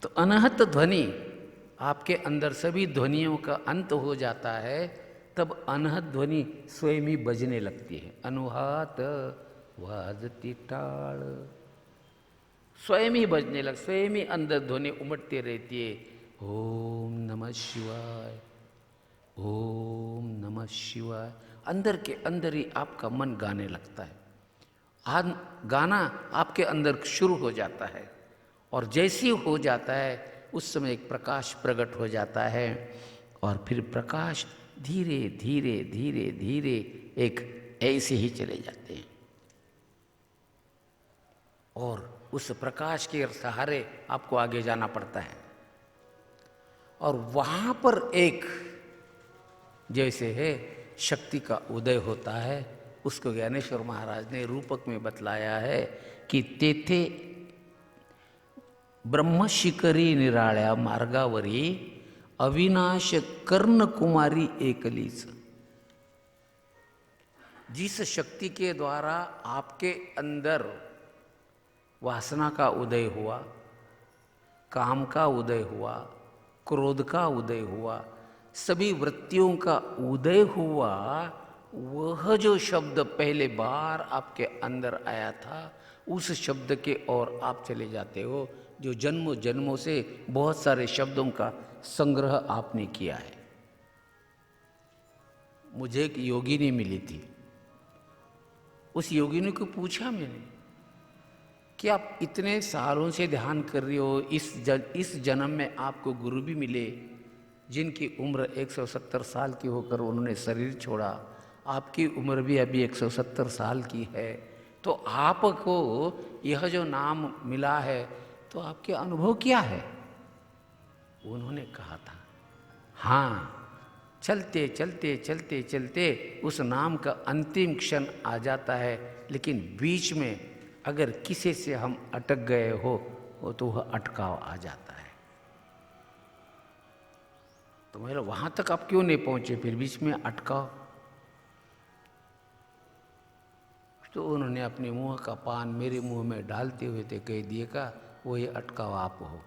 तो अनहत ध्वनि, आपके अंदर सभी ध्वनियों का अंत हो जाता है, तब अनहत ध्वनि स्वयं ही बजने लगती है। अनुहात वाजती टाळ, स्वयं ही बजने लग, स्वयं ही अंदर ध्वनि उमटती रहती है। ओम नमः शिवाय, ओम नमः शिवाय। अंदर के अंदर ही आपका मन गाने लगता है। गाना आपके अंदर शुरू हो जाता है, और जैसे ही हो जाता है उस समय एक प्रकाश प्रकट हो जाता है, और फिर प्रकाश धीरे धीरे धीरे धीरे एक ऐसे ही चले जाते हैं, और उस प्रकाश के सहारे आपको आगे जाना पड़ता है। और वहाँ पर एक जैसे है शक्ति का उदय होता है, उसको ज्ञानेश्वर महाराज ने रूपक में बतलाया है कि तेथे ब्रह्मशिखरी निराळ्या मार्गावरी अविनाश कर्ण कुमारी एकलीच। जिस शक्ति के द्वारा आपके अंदर वासना का उदय हुआ, काम का उदय हुआ, क्रोध का उदय हुआ, सभी वृत्तियों का उदय हुआ, वह जो शब्द पहले बार आपके अंदर आया था, उस शब्द के ओर आप चले जाते हो, जो जन्मों जन्मों से बहुत सारे शब्दों का संग्रह आपने किया है। मुझे एक योगिनी मिली थी, उस योगिनी को पूछा मैंने कि आप इतने सालों से ध्यान कर रही हो, इस जन्म में आपको गुरु भी मिले जिनकी उम्र 170 साल की होकर उन्होंने शरीर छोड़ा, आपकी उम्र भी अभी 170 साल की है, तो आपको यह जो नाम मिला है तो आपके अनुभव क्या है? उन्होंने कहा था, हाँ, चलते चलते चलते चलते उस नाम का अंतिम क्षण आ जाता है, लेकिन बीच में अगर किसी से हम अटक गए हो तो वह अटकाव आ जाता है। तो मेरा वहां तक आप क्यों नहीं पहुंचे, फिर बीच में अटकाव? तो उन्होंने अपने मुंह का पान मेरे मुंह में डालते हुए थे कह दिए का, वो ये अटकाव आप हो।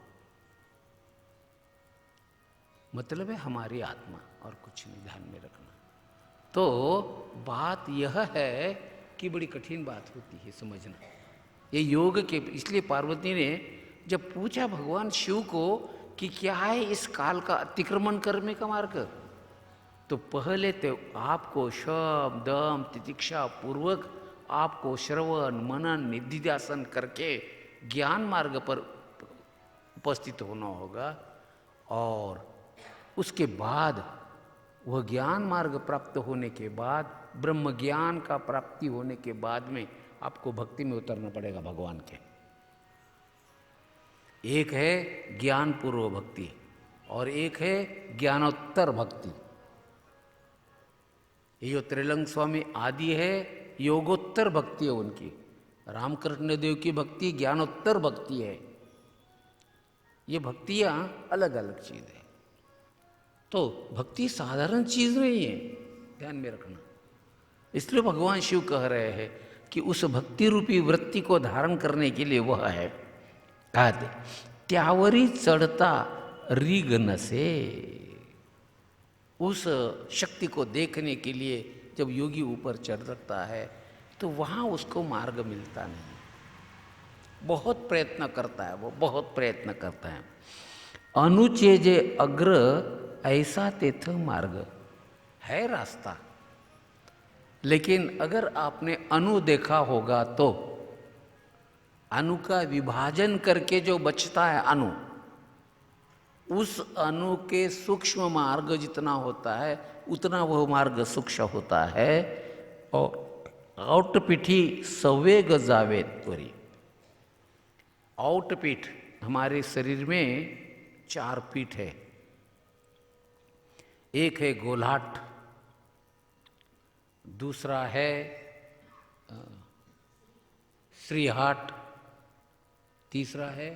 मतलब है हमारी आत्मा, और कुछ नहीं, ध्यान में रखना। तो बात यह है कि बड़ी कठिन बात होती है समझना ये योग के। इसलिए पार्वती ने जब पूछा भगवान शिव को कि क्या है इस काल का अतिक्रमण करने का मार्ग, तो पहले तो आपको शम दम तितिक्षा पूर्वक आपको श्रवण मनन निधिध्यासन करके ज्ञान मार्ग पर उपस्थित होना होगा, और उसके बाद वह ज्ञान मार्ग प्राप्त होने के बाद, ब्रह्म ज्ञान का प्राप्ति होने के बाद में आपको भक्ति में उतरना पड़ेगा भगवान के। एक है ज्ञान पूर्व भक्ति और एक है ज्ञानोत्तर भक्ति। ये जो त्रिलंग स्वामी आदि है योगोत्तर भक्ति है उनकी, रामकृष्ण देव की भक्ति ज्ञानोत्तर भक्ति है। ये भक्तियां अलग अलग चीज है। तो भक्ति साधारण चीज नहीं है, ध्यान में रखना। इसलिए भगवान शिव कह रहे हैं कि उस भक्ति रूपी वृत्ति को धारण करने के लिए वह है कहते त्यावरी चढ़ता रीग नसे। उस शक्ति को देखने के लिए जब योगी ऊपर चढ़ सकता है तो वहाँ उसको मार्ग मिलता नहीं, बहुत प्रयत्न करता है, वो बहुत प्रयत्न करता है। अनुचेजे अग्र ऐसा तेथ मार्ग है रास्ता, लेकिन अगर आपने अनु देखा होगा तो अनु का विभाजन करके जो बचता है अनु, उस अनु के सूक्ष्म मार्ग जितना होता है उतना वह मार्ग सूक्ष्म होता है। और औटपीठी सवेग जावे त्वरी। औटपीठ हमारे शरीर में 4 पीठ है। एक है गोलाट, दूसरा है श्रीहाट, तीसरा है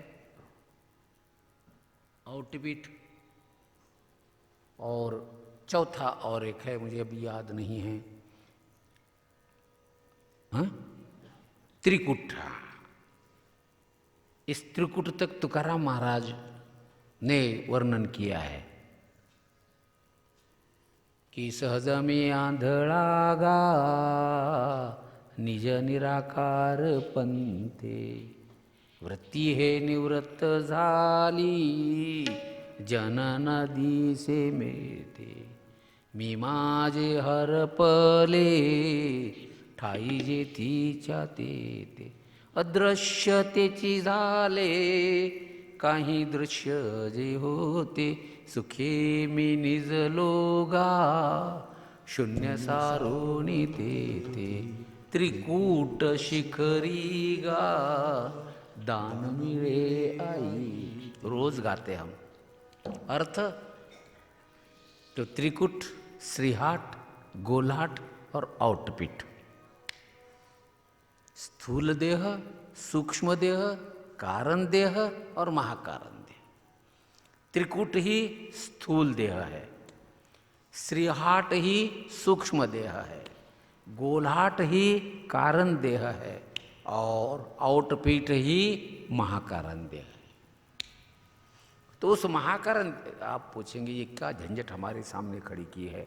औटपीठ, और चौथा और एक है मुझे अभी याद नहीं है, हाँ? त्रिकुट। इस त्रिकुट तक तुकाराम महाराज ने वर्णन किया है कि सहज में आंधळागा निज निराकार पंथे, वृत्ती हे निवृत्त झाली जनन दिसे मेथे, मी माझे हरपले ठाई जेथीच्या तेथे, अदृश्य तेची झाले काही दृश्य जे होते, सुखे मी निजलोगा शून्य सारोणी तेथे, त्रिकूट शिखरी गा दान मिळे आई। रोज गाते हम। अर्थ तो त्रिकुट, श्रीहाट, गोलाट और औटपीठ। स्थूल देह, सूक्ष्म देह, कारण देह और महाकारण देह। त्रिकुट ही स्थूल देह है, श्रीहाट ही सूक्ष्म देह है, गोलाट ही कारण देह है और औटपीठ ही महाकारण देह है। तो उस महाकारण, आप पूछेंगे ये क्या झंझट हमारे सामने खड़ी की है?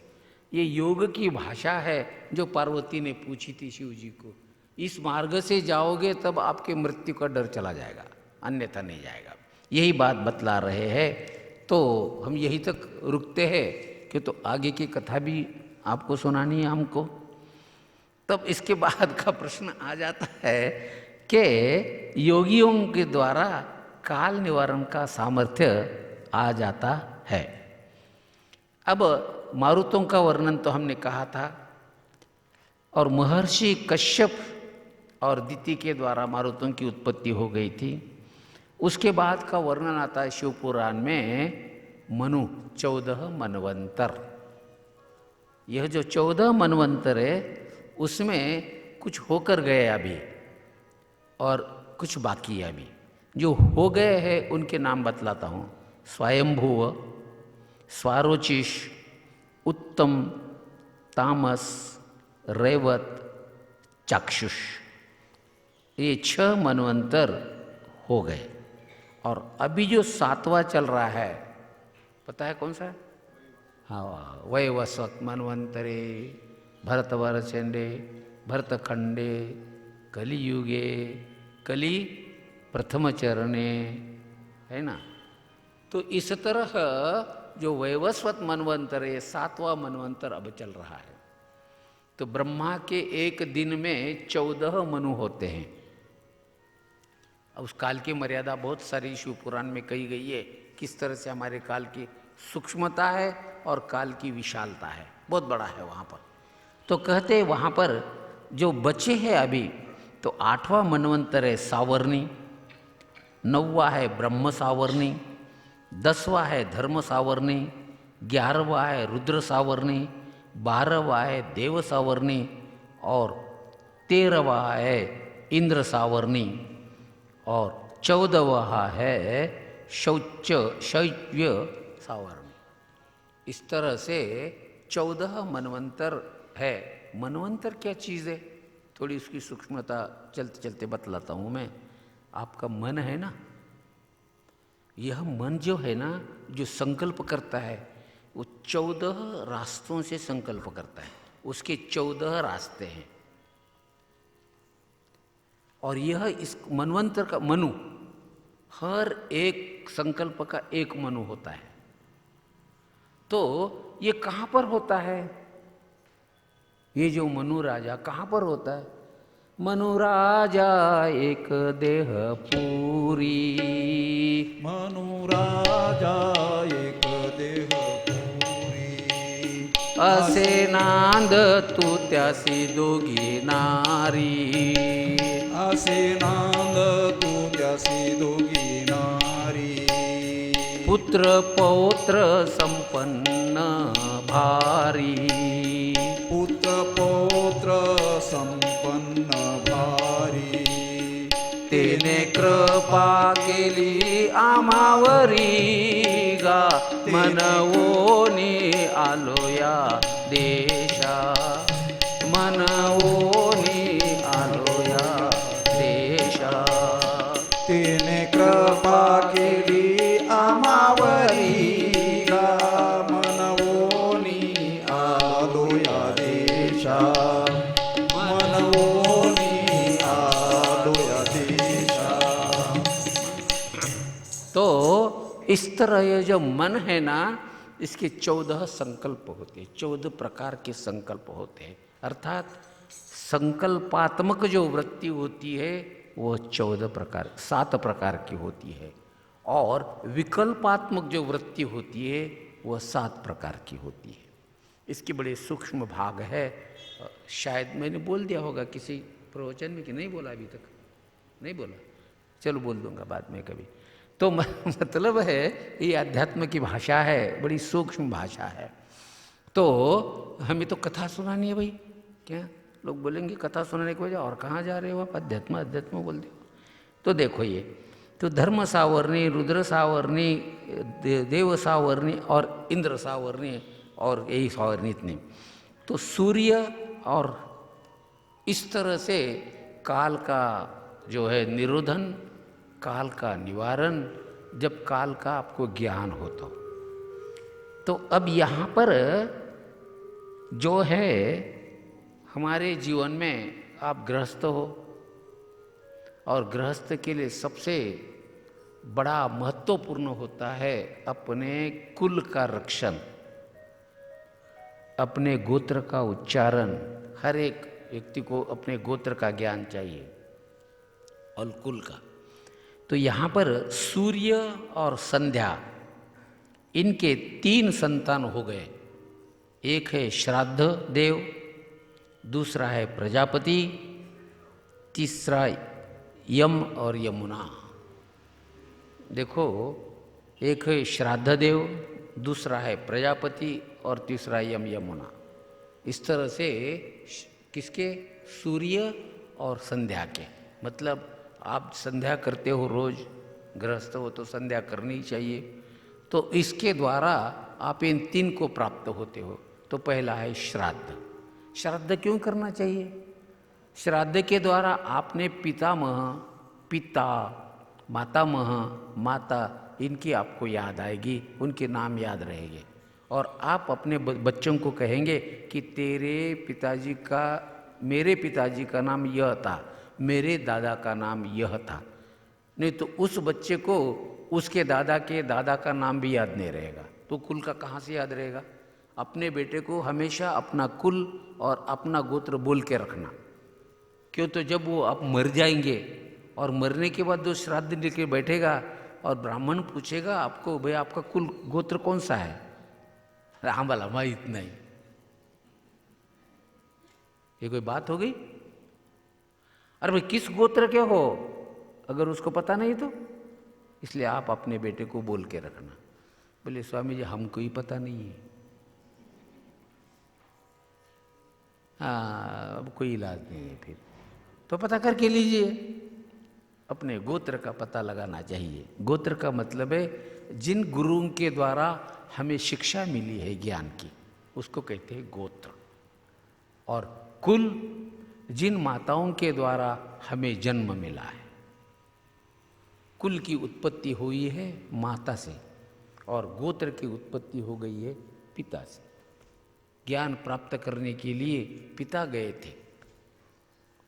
ये योग की भाषा है जो पार्वती ने पूछी थी शिव जी को। इस मार्ग से जाओगे तब आपके मृत्यु का डर चला जाएगा, अन्यथा नहीं जाएगा। यही बात बतला रहे हैं। तो हम यही तक रुकते हैं कि तो आगे की कथा भी आपको सुनानी है हमको। तब इसके बाद का प्रश्न आ जाता है कि योगियों के द्वारा काल निवारण का सामर्थ्य आ जाता है। अब मारुतों का वर्णन तो हमने कहा था, और महर्षि कश्यप और दिति के द्वारा मारुतों की उत्पत्ति हो गई थी। उसके बाद का वर्णन आता है शिव पुराण में मनु 14 मनवंतर। यह जो 14 मनवंतर है उसमें कुछ होकर गए अभी और कुछ बाकी है अभी। जो हो गए हैं उनके नाम बतलाता हूँ। स्वयंभुव, स्वारोचिष, उत्तम, तामस, रेवत, चाक्षुष, ये 6 मनवंतर हो गए। और अभी जो 7वां चल रहा है, पता है कौन सा है? हाँ, वैवस्वत मनवंतरे, भरतवर्षेंडे, भरतखंडे, कलियुगे, कली प्रथम चरणे, है ना। तो इस तरह जो वैवस्वत मनवंतर है, 7वां मनवंतर अब चल रहा है। तो ब्रह्मा के एक दिन में 14 मनु होते हैं। अब उस काल की मर्यादा बहुत सारी शिव पुराण में कही गई है, किस तरह से हमारे काल की सूक्ष्मता है और काल की विशालता है, बहुत बड़ा है वहाँ पर। तो कहते हैं वहाँ पर जो बचे हैं अभी, तो 8वां मनवंतर है सावर्णी, 9वां है ब्रह्म सावर्णी, 10वां है धर्म सावर्णी, 11वां है रुद्र सावर्णी, 12वां है देव सावर्णी और 13वां है इंद्र सावर्णी और 14वां है शैव्य सावर्णी। इस तरह से 14 मनवंतर है। मनवंतर क्या चीज़ है, थोड़ी उसकी सूक्ष्मता चलते चलते बतलाता हूँ मैं। आपका मन है ना, यह मन जो है ना, जो संकल्प करता है, वो 14 रास्तों से संकल्प करता है। उसके 14 रास्ते हैं। और यह इस मनवंतर का मनु, हर एक संकल्प का एक मनु होता है। तो ये कहाँ पर होता है? ये जो मनु राजा कहाँ पर होता है? मनु राजा एक देह पूरी, मनु राजा एक देह पुरी, असे नांद तू त्यासी दोघी नारी, असे नांद तू त्यासी दोघी नारी, पुत्र पौत्र संपन्न भारी, पुत्र पौत्र संपन्न भारी, तेने कृपा केली आम्हावरी गा, मनवोनी आलो या देशा, मनवोनी आलो या देशा, तेने कृपा केली आम्हावरी गा, मनवोनी आलो या देशा, मनवोनी आलो या देशा। तो इस तरह ये जो मन है ना, इसके 14 संकल्प होते हैं, 14 प्रकार के संकल्प होते हैं। अर्थात संकल्पात्मक जो वृत्ति होती है वो 7 प्रकार की होती है, और विकल्पात्मक जो वृत्ति होती है वह 7 प्रकार की होती है। इसके बड़े सूक्ष्म भाग है। शायद मैंने बोल दिया होगा किसी प्रवचन में, कि नहीं बोला अभी तक? नहीं बोला, चलो बोल दूंगा बाद में कभी। तो मतलब है ये अध्यात्म की भाषा है, बड़ी सूक्ष्म भाषा है। तो हमें तो कथा सुनानी है भाई। क्या लोग बोलेंगे कथा सुनाने की वजह, और कहाँ जा रहे हो आप? अध्यात्म अध्यात्म बोल दो। तो देखो ये तो धर्म सावर्णी, रुद्र सावर्णी, देव सावर्णी और इंद्र सावर्णी और यही सावर्णी इतने। तो सूर्य और इस तरह से काल का जो है निरोधन, काल का निवारण, जब काल का आपको ज्ञान हो तो अब यहाँ पर जो है हमारे जीवन में आप गृहस्थ हो और गृहस्थ के लिए सबसे बड़ा महत्वपूर्ण होता है अपने कुल का रक्षण, अपने गोत्र का उच्चारण। हर एक व्यक्ति को अपने गोत्र का ज्ञान चाहिए और कुल का। तो यहाँ पर सूर्य और संध्या इनके 3 संतान हो गए। एक है श्राद्ध देव, दूसरा है प्रजापति, तीसरा यम और यमुना। देखो, एक है श्राद्ध देव, दूसरा है प्रजापति और तीसरा यम यमुना। इस तरह से किसके? सूर्य और संध्या के। मतलब आप संध्या करते हो, रोज गृहस्थ हो तो संध्या करनी चाहिए। तो इसके द्वारा आप इन 3 को प्राप्त होते हो। तो पहला है श्राद्ध। श्राद्ध क्यों करना चाहिए? श्राद्ध के द्वारा आपने पितामह, पिता, मातामह, माता, इनकी आपको याद आएगी, उनके नाम याद रहेंगे। और आप अपने बच्चों को कहेंगे कि तेरे पिताजी का, मेरे पिताजी का नाम यह था, मेरे दादा का नाम यह था। नहीं तो उस बच्चे को उसके दादा के दादा का नाम भी याद नहीं रहेगा, तो कुल का कहाँ से याद रहेगा? अपने बेटे को हमेशा अपना कुल और अपना गोत्र बोल के रखना। क्यों? तो जब वो आप मर जाएंगे और मरने के बाद जो श्राद्ध लेके बैठेगा और ब्राह्मण पूछेगा आपको, भाई आपका कुल गोत्र कौन सा है? हाँ भला मैं इतना ही। ये कोई बात हो गई? अरे भाई किस गोत्र के हो, अगर उसको पता नहीं तो? इसलिए आप अपने बेटे को बोल के रखना। बोले स्वामी जी हमको ही पता नहीं है। हाँ, अब कोई इलाज नहीं है फिर तो पता करके लीजिए। अपने गोत्र का पता लगाना चाहिए। गोत्र का मतलब है जिन गुरुओं के द्वारा हमें शिक्षा मिली है ज्ञान की, उसको कहते हैं गोत्र। और कुल जिन माताओं के द्वारा हमें जन्म मिला है। कुल की उत्पत्ति हुई है माता से और गोत्र की उत्पत्ति हो गई है पिता से। ज्ञान प्राप्त करने के लिए पिता गए थे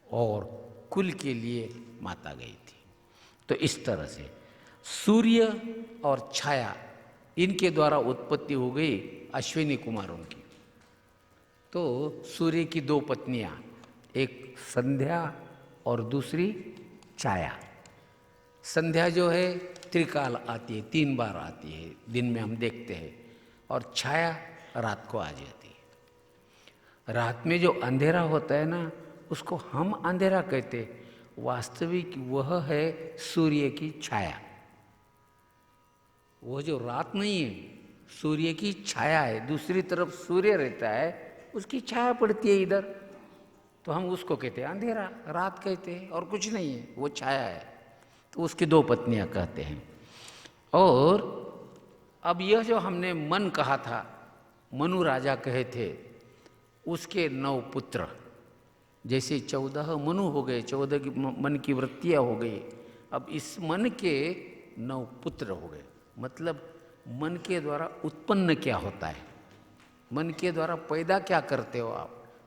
और कुल के लिए माता गई थी। तो इस तरह से सूर्य और छाया इनके द्वारा उत्पत्ति हो गई अश्विनी कुमारों की। तो सूर्य की 2 पत्नियां, एक संध्या और दूसरी छाया। संध्या जो है त्रिकाल आती है, 3 बार आती है दिन में हम देखते हैं, और छाया रात को आ जाती है। रात में जो अंधेरा होता है ना, उसको हम अंधेरा कहते, वास्तविक वह है सूर्य की छाया। वो जो रात नहीं है, सूर्य की छाया है। दूसरी तरफ सूर्य रहता है, उसकी छाया पड़ती है इधर, तो हम उसको कहते हैं अंधेरा, रात कहते हैं, और कुछ नहीं है, वो छाया है। तो उसकी 2 पत्नियां कहते हैं। और अब यह जो हमने मन कहा था, मनु राजा कहे थे, उसके 9 पुत्र, जैसे 14 मनु हो गए, 14 की मन की वृत्तियाँ हो गई। अब इस मन के 9 पुत्र हो गए। मतलब मन के द्वारा उत्पन्न क्या होता है, मन के द्वारा पैदा क्या करते हो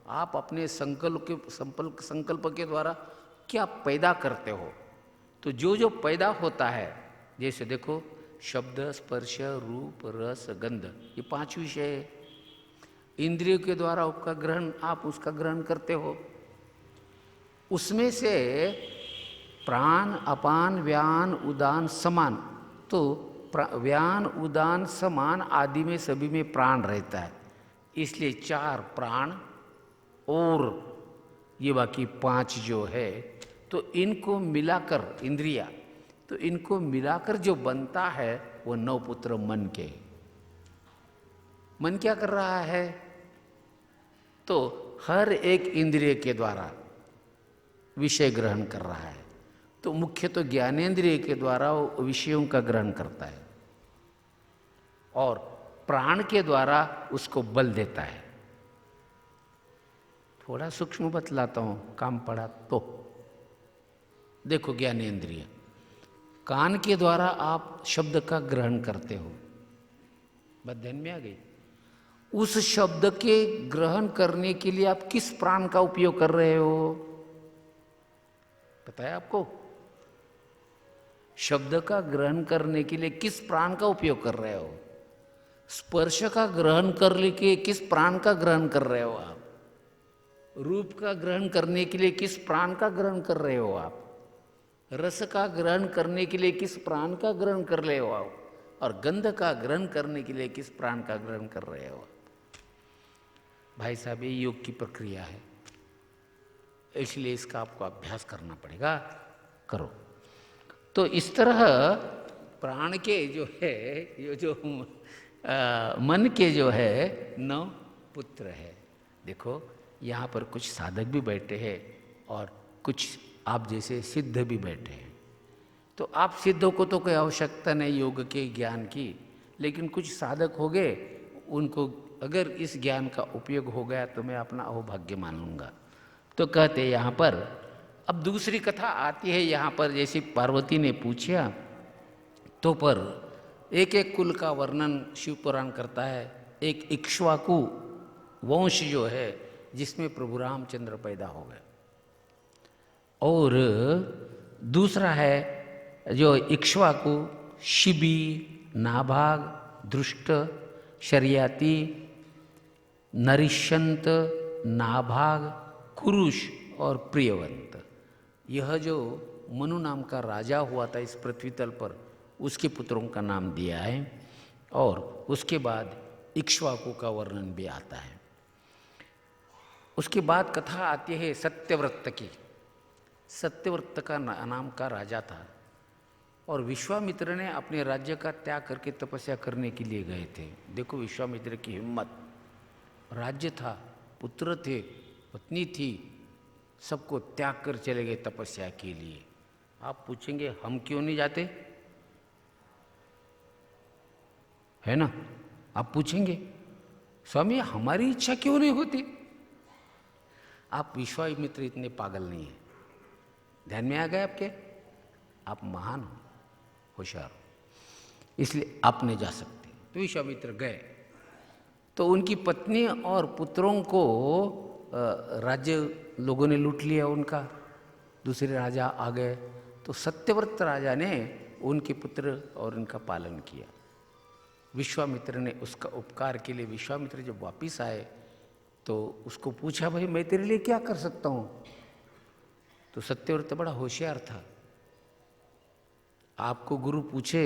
आप अपने संकल्प के द्वारा क्या पैदा करते हो। तो जो जो पैदा होता है, जैसे देखो शब्द, स्पर्श, रूप, रस, गंध, ये 5 विषय है। इंद्रियों के द्वारा उसका ग्रहण, आप उसका ग्रहण करते हो। उसमें से प्राण, अपान, व्यान, उदान, समान। तो व्यान, उदान, समान आदि में सभी में प्राण रहता है, इसलिए 4 प्राण और ये बाकी 5 जो है, तो इनको मिलाकर इंद्रिया, तो इनको मिलाकर जो बनता है वो 9 पुत्र मन के। मन क्या कर रहा है? तो हर एक इंद्रिय के द्वारा विषय ग्रहण कर रहा है। तो मुख्य तो ज्ञानेंद्रिय के द्वारा वो विषयों का ग्रहण करता है और प्राण के द्वारा उसको बल देता है। थोड़ा सूक्ष्म बतलाता हूँ, काम पड़ा तो देखो। ज्ञानेंद्रिय, कान के द्वारा आप शब्द का ग्रहण करते हो, बात ध्यान में आ गई। उस शब्द के ग्रहण करने के लिए आप किस प्राण का उपयोग कर रहे हो, पता है आपको? शब्द का ग्रहण करने के लिए किस प्राण का उपयोग कर रहे हो? स्पर्श का ग्रहण करने के किस प्राण का ग्रहण कर रहे हो आप? रूप का ग्रहण करने के लिए किस प्राण का ग्रहण कर रहे हो आप? रस का ग्रहण करने के लिए किस प्राण का ग्रहण कर रहे हो आप? और गंध का ग्रहण करने के लिए किस प्राण का ग्रहण कर रहे हो? भाई साहब, ये योग की प्रक्रिया है, इसलिए इसका आपको अभ्यास करना पड़ेगा। करो। तो इस तरह प्राण के जो है, ये जो मन के जो है 9 पुत्र है। देखो यहाँ पर कुछ साधक भी बैठे हैं और कुछ आप जैसे सिद्ध भी बैठे हैं। तो आप सिद्धों को तो कोई आवश्यकता नहीं योग के ज्ञान की, लेकिन कुछ साधक हो गए, उनको अगर इस ज्ञान का उपयोग हो गया तो मैं अपना अहोभाग्य मानूंगा। तो कहते यहाँ पर अब दूसरी कथा आती है यहाँ पर, जैसे पार्वती ने पूछा तो पर एक एक कुल का वर्णन शिव पुराण करता है। एक इक्ष्वाकु वंश जो है जिसमें प्रभु रामचंद्र पैदा हो गए, और दूसरा है जो इक्ष्वाकु शिबी, नाभाग, दृष्ट, शर्याती, नरिष्यंत, नाभाग, कुरुष और प्रियवंत। यह जो मनु नाम का राजा हुआ था इस पृथ्वी तल पर, उसके पुत्रों का नाम दिया है। और उसके बाद इक्ष्वाकु का वर्णन भी आता है। उसके बाद कथा आती है सत्यव्रत की। सत्यव्रत का नाम का राजा था और विश्वामित्र ने अपने राज्य का त्याग करके तपस्या करने के लिए गए थे। देखो विश्वामित्र की हिम्मत। राज्य था, पुत्र थे, पत्नी थी, सबको त्याग कर चले गए तपस्या के लिए। आप पूछेंगे हम क्यों नहीं जाते, है ना? आप पूछेंगे स्वामी हमारी इच्छा क्यों नहीं होती? आप विश्वामित्र इतने पागल नहीं है। ध्यान में आ गए आपके? आप महान हो, होशियार हो, इसलिए आप नहीं जा सकते। तो विश्वामित्र गए तो उनकी पत्नी और पुत्रों को राज्य लोगों ने लूट लिया उनका। दूसरे राजा आ गए तो सत्यव्रत राजा ने उनके पुत्र और उनका पालन किया। विश्वामित्र ने उसका उपकार के लिए, विश्वामित्र जब वापिस आए तो उसको पूछा भाई मैं तेरे लिए क्या कर सकता हूँ? तो सत्यव्रत बड़ा होशियार था। आपको गुरु पूछे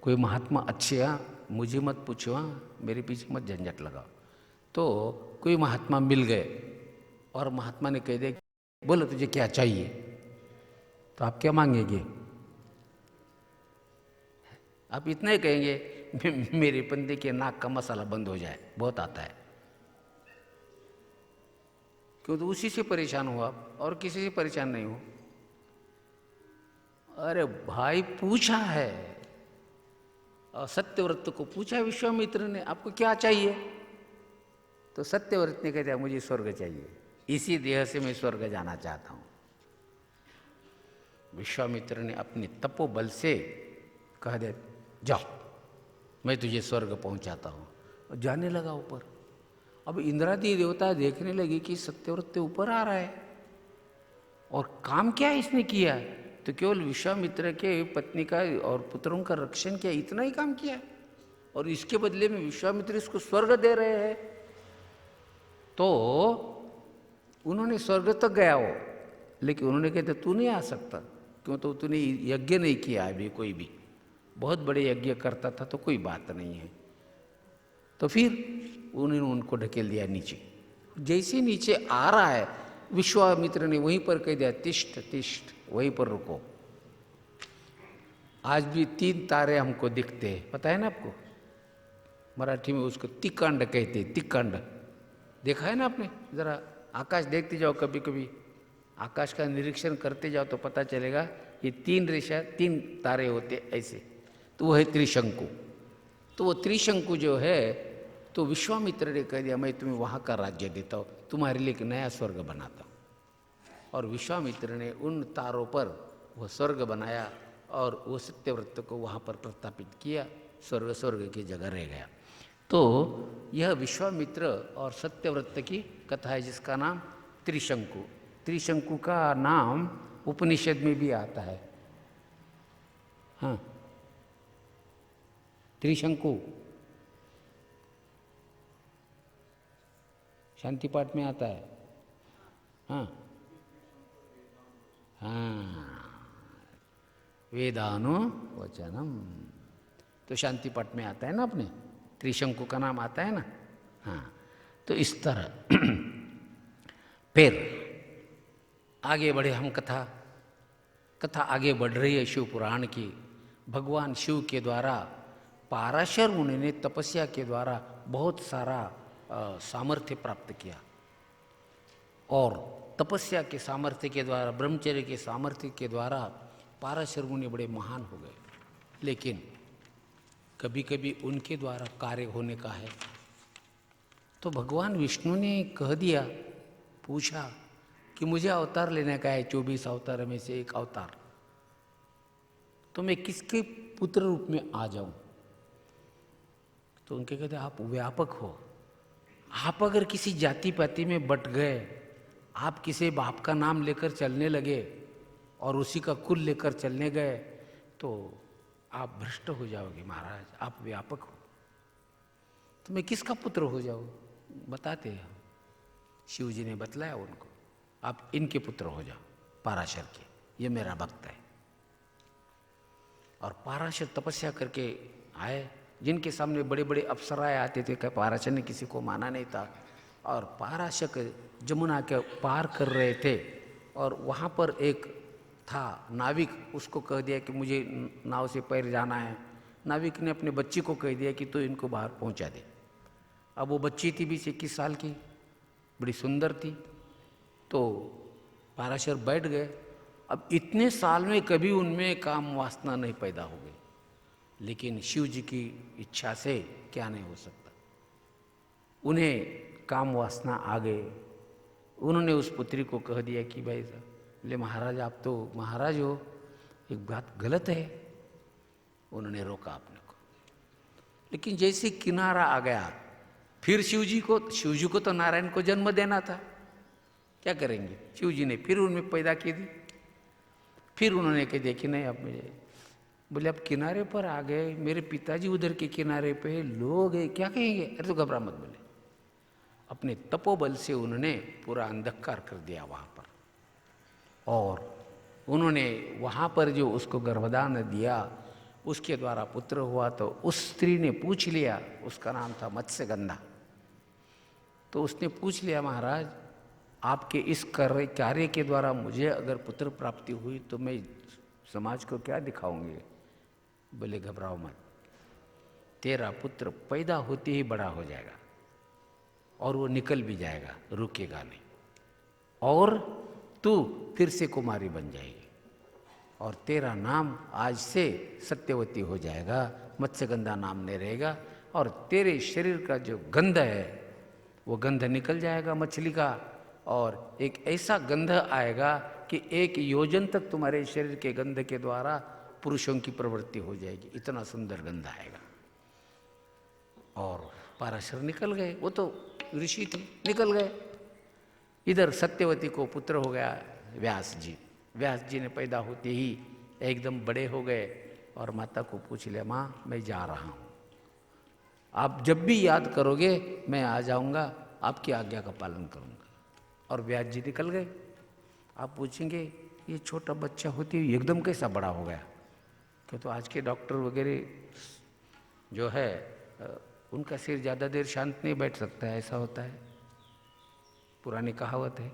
कोई महात्मा अच्छे, मुझे मत पूछो, मेरे पीछे मत झंझट लगाओ। तो कोई महात्मा मिल गए और महात्मा ने कह दिया बोलो तुझे क्या चाहिए? तो आप क्या मांगेंगे? आप इतना ही कहेंगे मेरे बंदे के नाक का मसाला बंद हो जाए, बहुत आता है। क्यों? तो उसी से परेशान हो आप, और किसी से परेशान नहीं हो। अरे भाई पूछा है, और सत्यव्रत को पूछा विश्वामित्र ने आपको क्या चाहिए? तो सत्यव्रत ने कह दिया मुझे स्वर्ग चाहिए, इसी देह से मैं स्वर्ग जाना चाहता हूं। विश्वामित्र ने अपने तपोबल से कह दिया जाओ मैं तुझे स्वर्ग पहुंचाता हूं, और जाने लगा ऊपर। अब इंद्रादि देवता देखने लगे कि सत्यव्रत ऊपर आ रहा है, और काम क्या इसने किया? तो केवल विश्वामित्र के पत्नी का और पुत्रों का रक्षण किया, इतना ही काम किया, और इसके बदले में विश्वामित्र इसको स्वर्ग दे रहे हैं। तो उन्होंने स्वर्ग तक गया हो, लेकिन उन्होंने कहते तू नहीं आ सकता, क्यों? तो तूने यज्ञ नहीं किया अभी कोई भी, बहुत बड़े यज्ञ करता था तो कोई बात नहीं है। तो फिर उन्होंने उनको ढकेल दिया नीचे। जैसे नीचे आ रहा है विश्वामित्र ने वहीं पर कह दिया तिष्ठ तिष्ठ, वहीं पर रुको। आज भी 3 तारे हमको दिखते हैं, पता है ना आपको? मराठी में उसको तिकांड कहते हैं, तिकांड। देखा है ना आपने? जरा आकाश देखते जाओ, कभी कभी आकाश का निरीक्षण करते जाओ तो पता चलेगा ये 3 रेशा 3 तारे होते ऐसे, तो वो है त्रिशंकु। तो वो त्रिशंकु जो है, तो विश्वामित्र ने कह दिया मैं तुम्हें वहाँ का राज्य देता हूँ, तुम्हारे लिए एक नया स्वर्ग बनाता हूँ। और विश्वामित्र ने उन तारों पर वह स्वर्ग बनाया और वो सत्यव्रत को वहाँ पर प्रस्थापित किया, स्वर्ग की जगह रह गया। तो यह विश्वामित्र और सत्यव्रत की कथा है जिसका नाम त्रिशंकु। त्रिशंकु का नाम उपनिषद में भी आता है। हाँ, त्रिशंकु शांति पाठ में आता है। हाँ हाँ, वेदानुवचनम, तो शांति पाठ में आता है ना अपने, त्रिशंकु का नाम आता है ना। हाँ, तो इस तरह फिर आगे बढ़े हम। कथा आगे बढ़ रही है शिव पुराण की। भगवान शिव के द्वारा पाराशर मुनि ने तपस्या के द्वारा बहुत सारा सामर्थ्य प्राप्त किया, और तपस्या के सामर्थ्य के द्वारा, ब्रह्मचर्य के सामर्थ्य के द्वारा पाराशर मुनि बड़े महान हो गए। लेकिन कभी कभी उनके द्वारा कार्य होने का है, तो भगवान विष्णु ने कह दिया, पूछा कि मुझे अवतार लेने का है, 24 अवतार में से एक अवतार, तो मैं किसके पुत्र रूप में आ जाऊं? तो उनके कहते आप व्यापक हो, आप अगर किसी जाति पाति में बट गए, आप किसी बाप का नाम लेकर चलने लगे और उसी का कुल लेकर चलने गए, तो आप भ्रष्ट हो जाओगे महाराज, आप व्यापक हो। तो मैं किसका पुत्र हो जाऊँ? बताते हैं, शिव जी ने बतलाया उनको, आप इनके पुत्र हो जाओ, पाराशर के, ये मेरा भक्त है। और पाराशर तपस्या करके आए, जिनके सामने बड़े बड़े अप्सराएं आते थे, कि पाराशर ने किसी को माना नहीं था। और पाराशर जमुना के पार कर रहे थे, और वहाँ पर एक था नाविक, उसको कह दिया कि मुझे नाव से पैर जाना है। नाविक ने अपने बच्ची को कह दिया कि तो इनको बाहर पहुँचा दे। अब वो बच्ची थी 20-21 साल की, बड़ी सुंदर थी। तो पाराशर बैठ गए। अब इतने साल में कभी उनमें काम वासना नहीं पैदा हो गई, लेकिन शिव जी की इच्छा से क्या नहीं हो सकता, उन्हें काम वासना आ गए। उन्होंने उस पुत्री को कह दिया कि भाई बोले महाराज आप तो महाराज हो, एक बात गलत है। उन्होंने रोका अपने को, लेकिन जैसे किनारा आ गया, फिर शिव जी को तो नारायण को जन्म देना था, क्या करेंगे? शिव जी ने फिर उनमें पैदा की दी। फिर उन्होंने कह दिया कि नहीं अब मुझे, बोले अब किनारे पर आ गए, मेरे पिताजी उधर के किनारे पे लोग हैं, क्या कहेंगे? अरे तो घबरा मत। बोले अपने तपोबल से उन्होंने पूरा अंधकार कर दिया वहाँ पर, और उन्होंने वहाँ पर जो उसको गर्भदान दिया, उसके द्वारा पुत्र हुआ। तो उस स्त्री ने पूछ लिया, उसका नाम था मत्स्यगंधा। तो उसने पूछ लिया महाराज आपके इस कार्य के द्वारा मुझे अगर पुत्र प्राप्ति हुई तो मैं समाज को क्या दिखाऊंगी? बोले घबराओ मत, तेरा पुत्र पैदा होते ही बड़ा हो जाएगा और वो निकल भी जाएगा, रुकेगा नहीं, और तू फिर से कुमारी बन जाएगी, और तेरा नाम आज से सत्यवती हो जाएगा, मत्स्यगंधा नाम नहीं रहेगा, और तेरे शरीर का जो गंध है वो गंध निकल जाएगा मछली का, और एक ऐसा गंध आएगा कि 1 योजन तक तुम्हारे शरीर के गंध के द्वारा पुरुषों की प्रवृत्ति हो जाएगी, इतना सुंदर गंध आएगा। और पाराशर निकल गए, वो तो ऋषि थे, निकल गए। इधर सत्यवती को पुत्र हो गया व्यास जी। व्यास जी ने पैदा होते ही एकदम बड़े हो गए, और माता को पूछ लिया माँ मैं जा रहा हूँ, आप जब भी याद करोगे मैं आ जाऊँगा, आपकी आज्ञा का पालन करूँगा। और व्यास जी निकल गए। आप पूछेंगे ये छोटा बच्चा होते ही एकदम कैसा बड़ा हो गया? क्यों तो आज के डॉक्टर वगैरह जो है उनका सिर ज़्यादा देर शांत नहीं बैठ सकता है, ऐसा होता है, पुरानी कहावत है।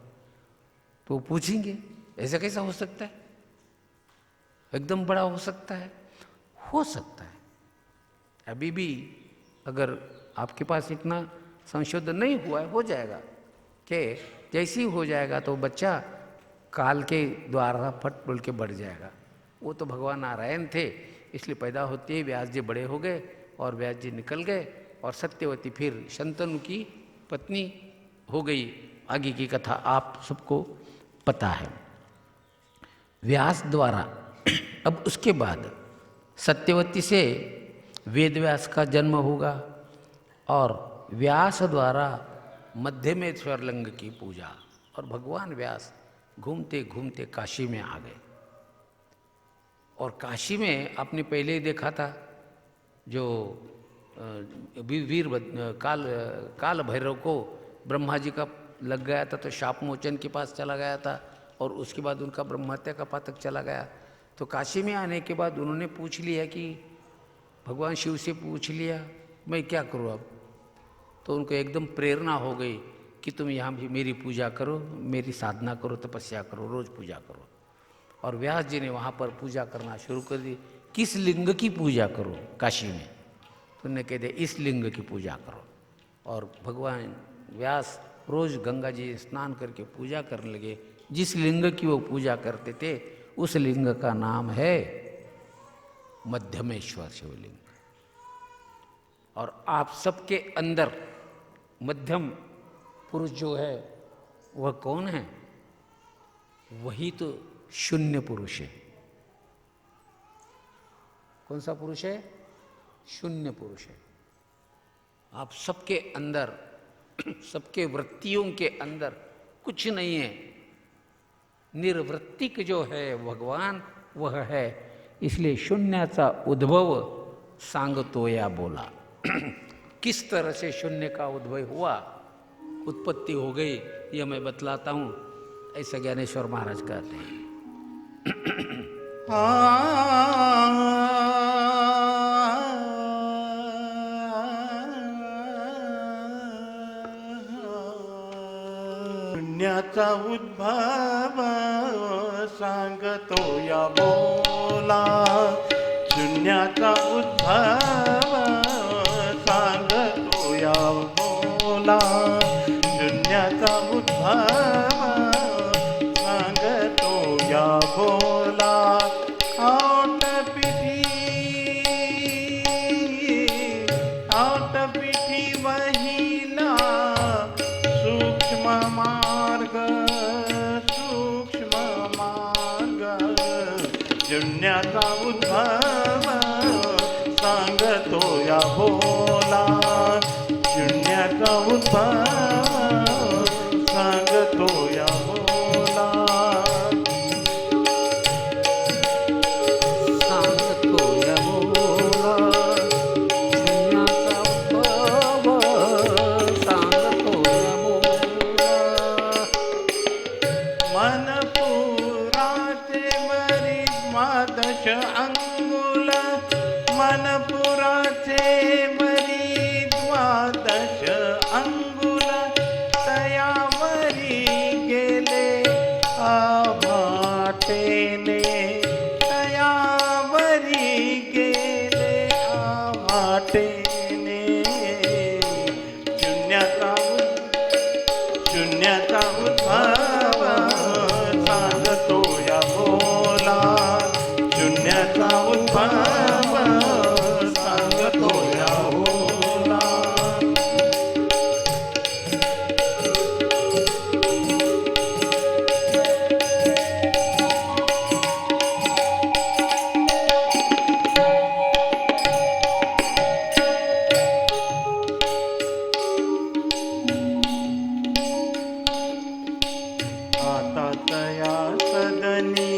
तो पूछेंगे ऐसा कैसा हो सकता है, एकदम बड़ा हो सकता है? हो सकता है। अभी भी अगर आपके पास इतना संशोधन नहीं हुआ है, हो जाएगा कि जैसे ही हो जाएगा तो बच्चा काल के द्वारा फट बोल के बढ़ जाएगा। वो तो भगवान नारायण थे, इसलिए पैदा होते ही व्यास जी बड़े हो गए और व्यास जी निकल गए और सत्यवती फिर शंतनु की पत्नी हो गई। आगे की कथा आप सबको पता है। व्यास द्वारा अब उसके बाद सत्यवती से वेदव्यास का जन्म होगा और व्यास द्वारा मध्यमेश्वर लिंग की पूजा, और भगवान व्यास घूमते घूमते काशी में आ गए। और काशी में आपने पहले ही देखा था जो काल भैरव को ब्रह्मा जी का लग गया था तो शाप मोचन के पास चला गया था और उसके बाद उनका ब्रह्महत्या का पातक चला गया। तो काशी में आने के बाद उन्होंने पूछ लिया कि भगवान शिव से पूछ लिया मैं क्या करूँ अब। तो उनको एकदम प्रेरणा हो गई कि तुम यहाँ भी मेरी पूजा करो, मेरी साधना करो, तपस्या करो, रोज़ पूजा करो। और व्यास जी ने वहाँ पर पूजा करना शुरू कर दी। किस लिंग की पूजा करो काशी में? तो उन्होंने कह दिया इस लिंग की पूजा करो। और भगवान व्यास रोज़ गंगा जी स्नान करके पूजा करने लगे। जिस लिंग की वो पूजा करते थे उस लिंग का नाम है मध्यमेश्वर शिवलिंग। और आप सबके अंदर मध्यम पुरुष जो है वह कौन है? वही तो शून्य पुरुष है। कौन सा पुरुष है? शून्य पुरुष है। आप सबके अंदर, सबके वृत्तियों के अंदर कुछ नहीं है। निर्वृत्तिक जो है भगवान वह है। इसलिए शून्याचा उद्भव सांगतोया बोला। किस तरह से शून्य का उद्भव हुआ, उत्पत्ति हो गई, यह मैं बतलाता हूँ। ऐसा ज्ञानेश्वर महाराज कहते हैं। शून्याचा उद्भव सांगतो या बोला, शून्याचा उद्भव सांगतो या बोला, शून्याचा उद्भव सांगतो या बोला। आउट पिठी वहिला सूक्ष्म मार्ग, सूक्ष्म मार्ग, शून्याचा उद्भव सांगतो या बोला, शून्याचा उद्भव सांगतो या बोला। सांगतो या बोला, शून्याचा उद्भव सांगतो या बोला। मनपुराचे वरी द्वादश अंगुल, मनपुराचे वरी द्वादश अंगुल, तयावरी गेले आभाटेने, तयावरी गेले आभाटेने। शून्याचा उद्भव सांगतो या बोला, शून्याचा उद्भव सांगतो या बोला। आता तया सदनी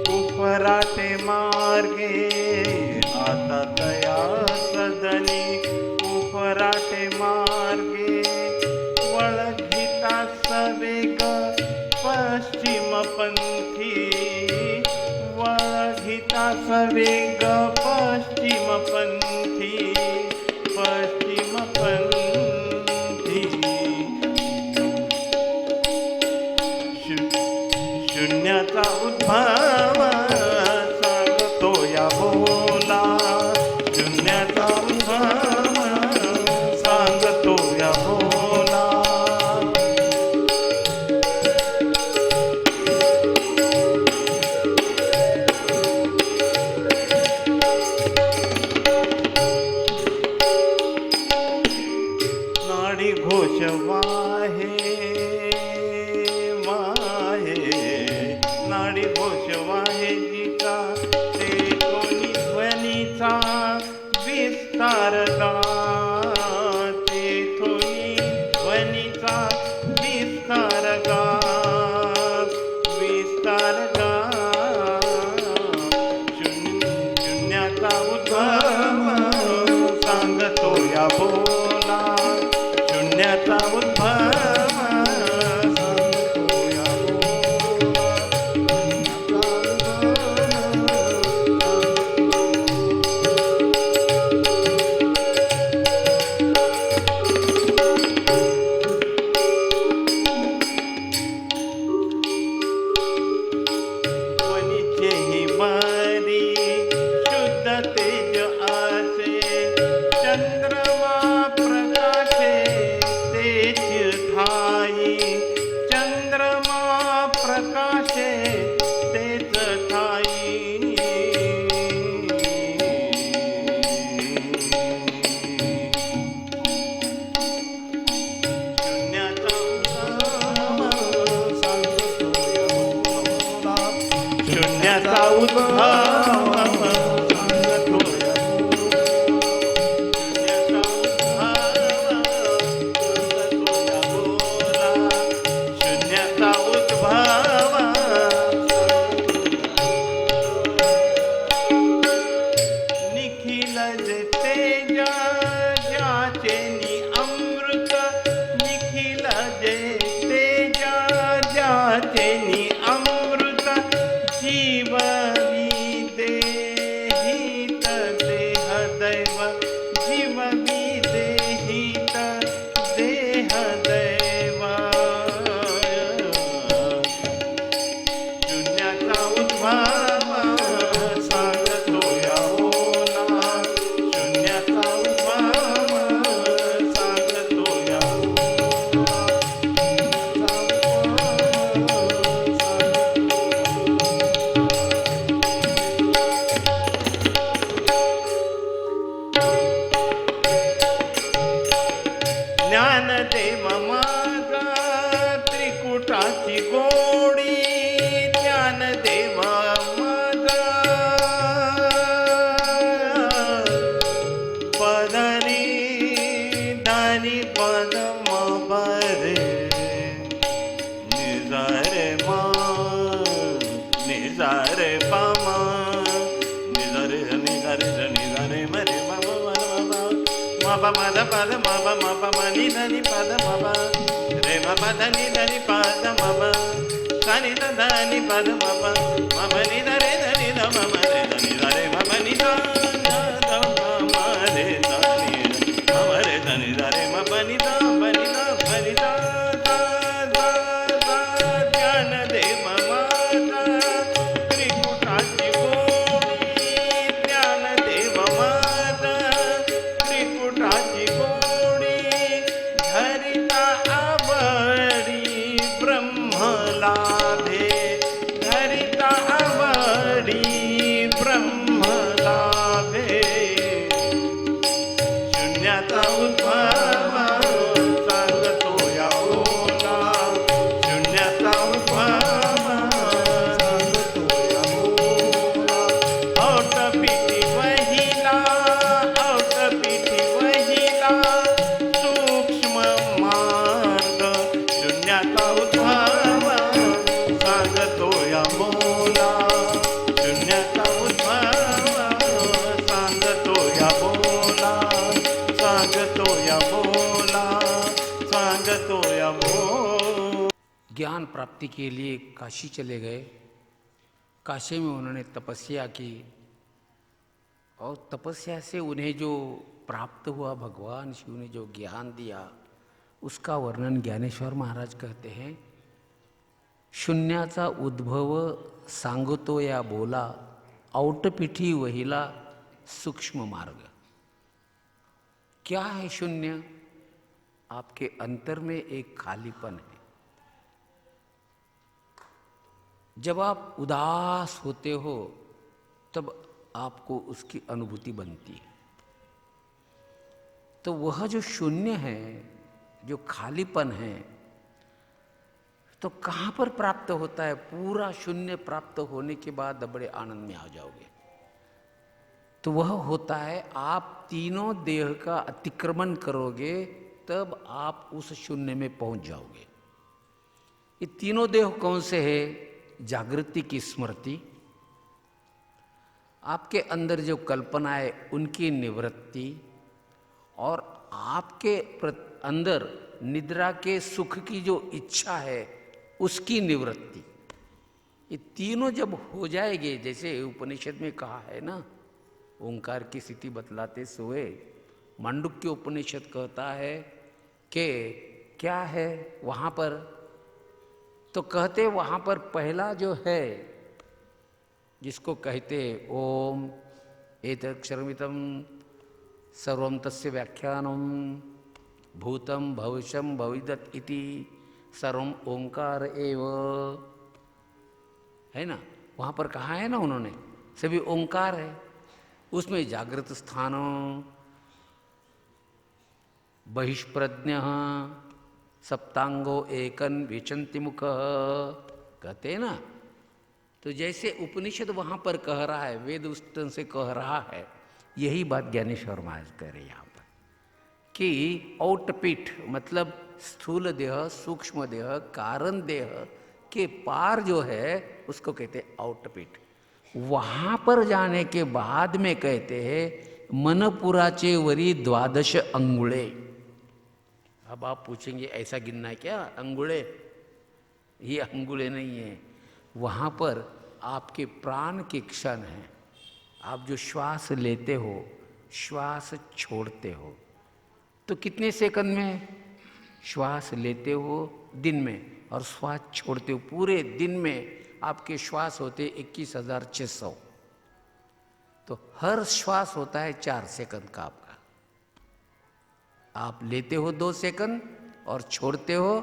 उपराटे मार्गे, आता तया सदनी उपराटे मार्गे, वळघिता सवेग पश्चिम पंथी, वळघिता सवेग पश्चिम पंथी, पश्चिम पंथी। शून्याचा उद्भव सांगतो या बोला, शून्याचा उद्भव सांगतो या बोला। नाडी घोषवाहे वाहे, नाडी घोषवाहे जिचा ते कोणी ध्वनीचा विस्तार गा, ते कोणी ध्वनीचा विस्तार गा, विस्तार गा. शून्याचा उद्भव सांगतो या बोला, शून्याचा उद्भव सांगतो या ध्वनीचेही वारी शुद्ध तेज आसे, चंद्रमा प्रकाशे तेज ठाई, चंद्रमा प्रकाशे तेज ठाई. शून्याचा उद्भव सांगतो या बोला, शून्याचा उद्भव सांगतो या शून्याचा उद्भव. निखिल जे तेजा ज्याचे नि अमृत, निखिल जे तेजा ज्याचे नि अमृत, जीवनी देहित देह दैव, जीवनी देहित देह दैव. शून्याचा उद्भव सांगतो या बोला, शून्याचा उद्भव सांगतो या बोला, ज्ञानदेव माझा त्रिकुटाची गोडी, ज्ञानदेव माझा पदरी दानी पदम बरे, निजारे मा निजारे पामा, निजारे निजारे निजारे मरे बाबा बाबा मद पद मबा मबा मनी धनी पद मबा, रे मबा धनी धनी पद मबा, सनि धनी पद मबा, मबा नि धरे धनी ध मम रे धनी धरे मम नि ध ध मम रे धनी मम रे धनी धरे मम नि ध बनि ध बनि ध ध ध ध. ज्ञानदेव माता त्रिकुटाची गोडी, ज्ञानदेव माता त्रिकुटाची गोडी, धरिता आवडी ब्रह्म लाभे, धरिता आवडी ब्रह्म लाभे. शून्याचा उद्भव सांगतो या बोला, शून्याचा उद्भव सांगतो या बोला. औटपीठी वहिला, औटपीठी वहिला सूक्ष्म मार्ग, शून्याचा उद्भव सांगतो या बोला, शून्याचा उद्भव सांगतो या बोला, सांगतो या बोला, सांगतो या बोला. ज्ञान प्राप्ति के लिए काशी चले गए। काशी में उन्होंने तपस्या की और तपस्या से उन्हें जो प्राप्त हुआ, भगवान शिव ने जो ज्ञान दिया, उसका वर्णन ज्ञानेश्वर महाराज कहते हैं। शून्याचा उद्भव सांगतो या बोला, औटपिठी वहिला सूक्ष्म मार्ग। क्या है शून्य? आपके अंतर में एक खालीपन है। जब आप उदास होते हो तब आपको उसकी अनुभूति बनती है। तो वह जो शून्य है जो खालीपन है, तो कहाँ पर प्राप्त होता है? पूरा शून्य प्राप्त होने के बाद बड़े आनंद में आ जाओगे। तो वह होता है आप तीनों देह का अतिक्रमण करोगे, तब आप उस शून्य में पहुंच जाओगे। ये तीनों देह कौन से हैं? जागृति की स्मृति, आपके अंदर जो कल्पना है उनकी निवृत्ति, और आपके अंदर निद्रा के सुख की जो इच्छा है उसकी निवृत्ति। ये तीनों जब हो जाएंगे, जैसे उपनिषद में कहा है ना, ओंकार की स्थिति बतलाते सोए मांडुक्य उपनिषद कहता है कि क्या है वहाँ पर, तो कहते वहाँ पर पहला जो है जिसको कहते ओम एतक्षरमितम सर्वं तस्य व्याख्यानम भूतम भविष्यम भविष्यत् इति सर्वम ओंकार एव, है ना? वहाँ पर कहा है ना उन्होंने, सभी ओंकार है। उसमें जागृत स्थानों बहिष्प्रज्ञ सप्तांगो एकन विचंति मुख कहते हैं ना। तो जैसे उपनिषद वहाँ पर कह रहा है, वेद उस तरह से कह रहा है, यही बात ज्ञानेश्वर महाराज कह रहे यहाँ पर कि औटपीठ मतलब स्थूल देह, सूक्ष्म देह, कारण देह के पार जो है उसको कहते हैं औटपीठ। वहाँ पर जाने के बाद में कहते हैं मनपुराचे वरी द्वादश अंगुळे। अब आप पूछेंगे ऐसा गिनना है क्या अंगुळे? ये अंगुळे नहीं है, वहाँ पर आपके प्राण के क्षण हैं। आप जो श्वास लेते हो, श्वास छोड़ते हो, तो कितने सेकंड में श्वास लेते हो दिन में, और श्वास छोड़ते हो पूरे दिन में आपके श्वास होते 21,600। तो हर श्वास होता है 4 सेकंड का आपका। आप लेते हो 2 सेकंड और छोड़ते हो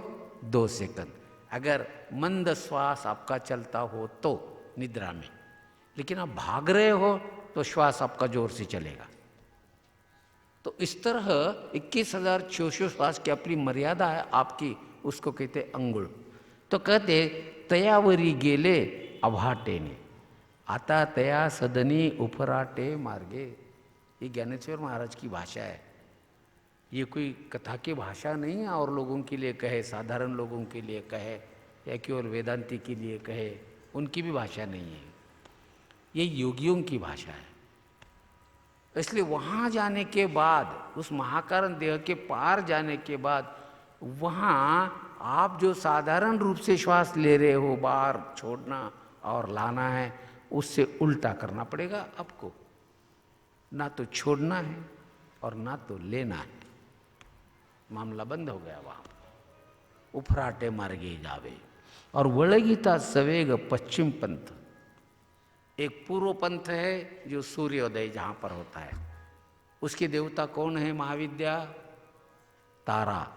2 सेकंड। अगर मंद श्वास आपका चलता हो तो निद्रा में, लेकिन आप भाग रहे हो तो श्वास आपका जोर से चलेगा। तो इस तरह 21,600 श्वास की अपनी मर्यादा है आपकी, उसको कहते अंगुळ। तो कहते तयावरी गेले अभाटेने आता तया सदनी उपराटे मार्गे। ये ज्ञानेश्वर महाराज की भाषा है, ये कोई कथा की भाषा नहीं है और लोगों के लिए कहे, साधारण लोगों के लिए कहे या केवल वेदांती के लिए कहे, उनकी भी भाषा नहीं है, ये योगियों की भाषा है। इसलिए वहाँ जाने के बाद, उस महाकारण देह के पार जाने के बाद, वहाँ आप जो साधारण रूप से श्वास ले रहे हो, बाहर छोड़ना और लाना है, उससे उल्टा करना पड़ेगा आपको। ना तो छोड़ना है और ना तो लेना है, मामला बंद हो गया वहाँ। उफराटे मार्गे जावे। और वड़गीता सवेग पश्चिम पंथ, एक पूर्व पंथ है जो सूर्योदय जहाँ पर होता है, उसके देवता कौन है? महाविद्या तारा।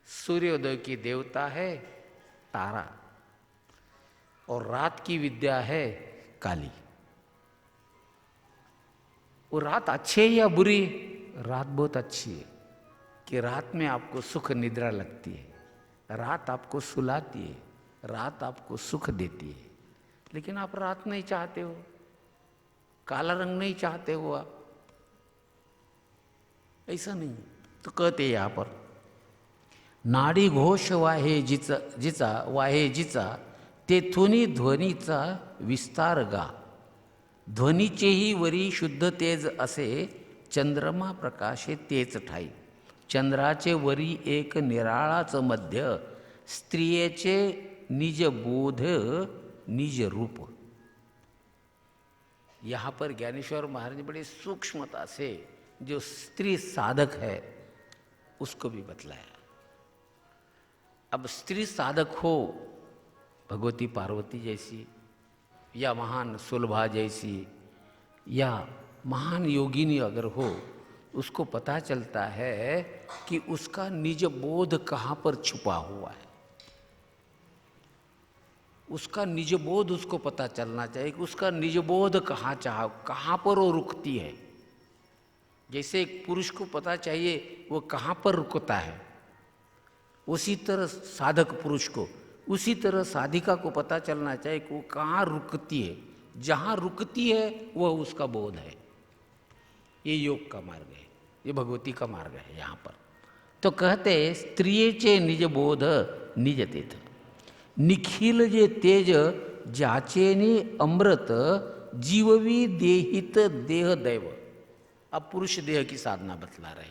सूर्योदय की देवता है तारा, और रात की विद्या है काली। वो रात अच्छी है या बुरी? रात बहुत अच्छी है कि रात में आपको सुख निद्रा लगती है, रात आपको सुलाती है, रात आपको सुख देती है। लेकिन आप रात नहीं चाहते हो, काला रंग नहीं चाहते हो आप, ऐसा नहीं। तो कहते यहाँ पर नाडी घोष वाहे जिचा वाहे जिचा तेथुनी ध्वनीचा विस्तार गा। ध्वनीचेही वरी शुद्ध तेज असे चंद्रमा प्रकाशे तेच ठाई। चंद्राचे वरी एक निराळाच मध्य स्त्रियेचे निज बोध निज रूप। यहाँ पर ज्ञानेश्वर महाराज ने बड़ी सूक्ष्मता से जो स्त्री साधक है उसको भी बतलाया। अब स्त्री साधक हो भगवती पार्वती जैसी, या महान सुलभा जैसी, या महान योगिनी अगर हो, उसको पता चलता है कि उसका निज बोध कहाँ पर छुपा हुआ है। उसका निज बोध उसको पता चलना चाहिए कि उसका निज बोध कहाँ पर वो रुकती है। जैसे एक पुरुष को पता चाहिए वो कहाँ पर रुकता है, उसी तरह साधक पुरुष को, उसी तरह साधिका को पता चलना चाहिए कि वो कहाँ रुकती है। जहाँ रुकती है वह उसका बोध है। ये योग का मार्ग है, ये भगवती का मार्ग है। यहाँ पर तो कहते स्त्रिये चे निज बोध निज तेथ, निखिल जे तेज जाचेने अमृत, जीववी देहित देह दैव। अब पुरुष देह की साधना बतला रहे,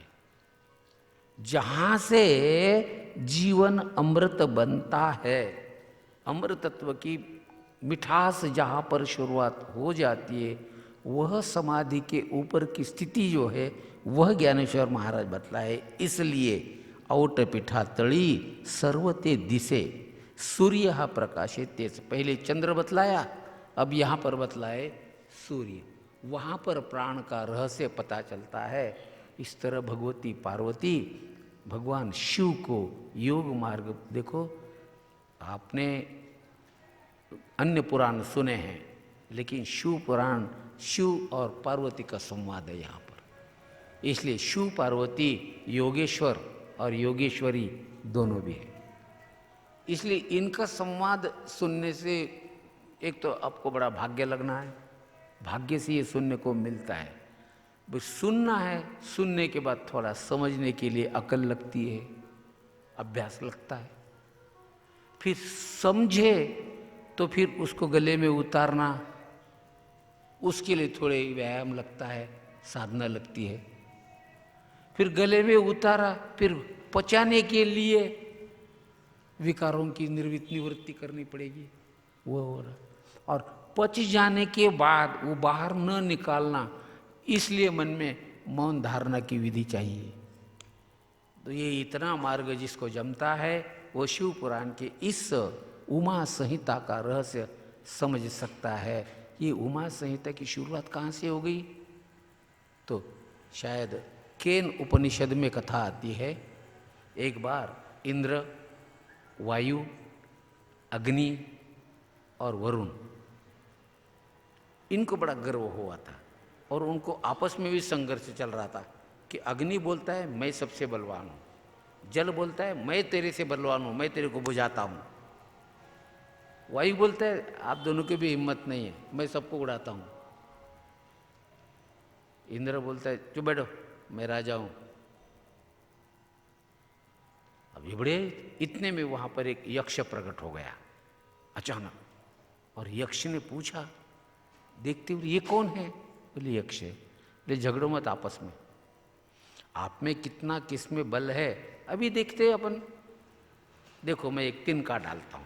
जहाँ से जीवन अमृत बनता है, अमृतत्व की मिठास जहाँ पर शुरुआत हो जाती है, वह समाधि के ऊपर की स्थिति जो है वह ज्ञानेश्वर महाराज बतलाए। इसलिए औट पिठा तड़ी सर्वते दिसे, सूर्य हा प्रकाशे तेज। पहले चंद्र बतलाया, अब यहाँ पर बतलाए सूर्य। वहाँ पर प्राण का रहस्य पता चलता है। इस तरह भगवती पार्वती भगवान शिव को योग मार्ग, देखो आपने अन्य पुराण सुने हैं, लेकिन शिव पुराण शिव और पार्वती का संवाद है यहाँ पर। इसलिए शिव पार्वती योगेश्वर और योगेश्वरी दोनों भी है। इसलिए इनका संवाद सुनने से एक तो आपको बड़ा भाग्य लगना है, भाग्य से ये सुनने को मिलता है। बस सुनना है, सुनने के बाद थोड़ा समझने के लिए अकल लगती है, अभ्यास लगता है। फिर समझे तो फिर उसको गले में उतारना, उसके लिए थोड़े व्यायाम लगता है, साधना लगती है। फिर गले में उतारा, फिर पचाने के लिए विकारों की निवृत्ति करनी पड़ेगी, वो हो रहा। और पच जाने के बाद वो बाहर न निकालना, इसलिए मन में मौन धारणा की विधि चाहिए। तो ये इतना मार्ग जिसको जमता है वो शिव पुराण के इस उमा संहिता का रहस्य समझ सकता है। ये उमा संहिता की शुरुआत कहाँ से हो गई? तो शायद केन उपनिषद में कथा आती है। एक बार इंद्र, वायु, अग्नि और वरुण, इनको बड़ा गर्व हुआ था और उनको आपस में भी संघर्ष चल रहा था कि अग्नि बोलता है मैं सबसे बलवान हूँ, जल बोलता है मैं तेरे से बलवान हूँ, मैं तेरे को बुझाता हूँ। वायु बोलता है आप दोनों की भी हिम्मत नहीं है, मैं सबको उड़ाता हूँ। इंद्र बोलता है चुप बैठो, मैं राजा हूँ। अभी बड़े इतने में वहाँ पर एक यक्ष प्रकट हो गया अचानक, और यक्ष ने पूछा देखते हुए ये कौन है? बोले यक्ष है। बोले झगड़ो मत आपस में, आप में कितना किस में बल है अभी देखते हैं अपन। देखो मैं एक तिनका डालता हूँ।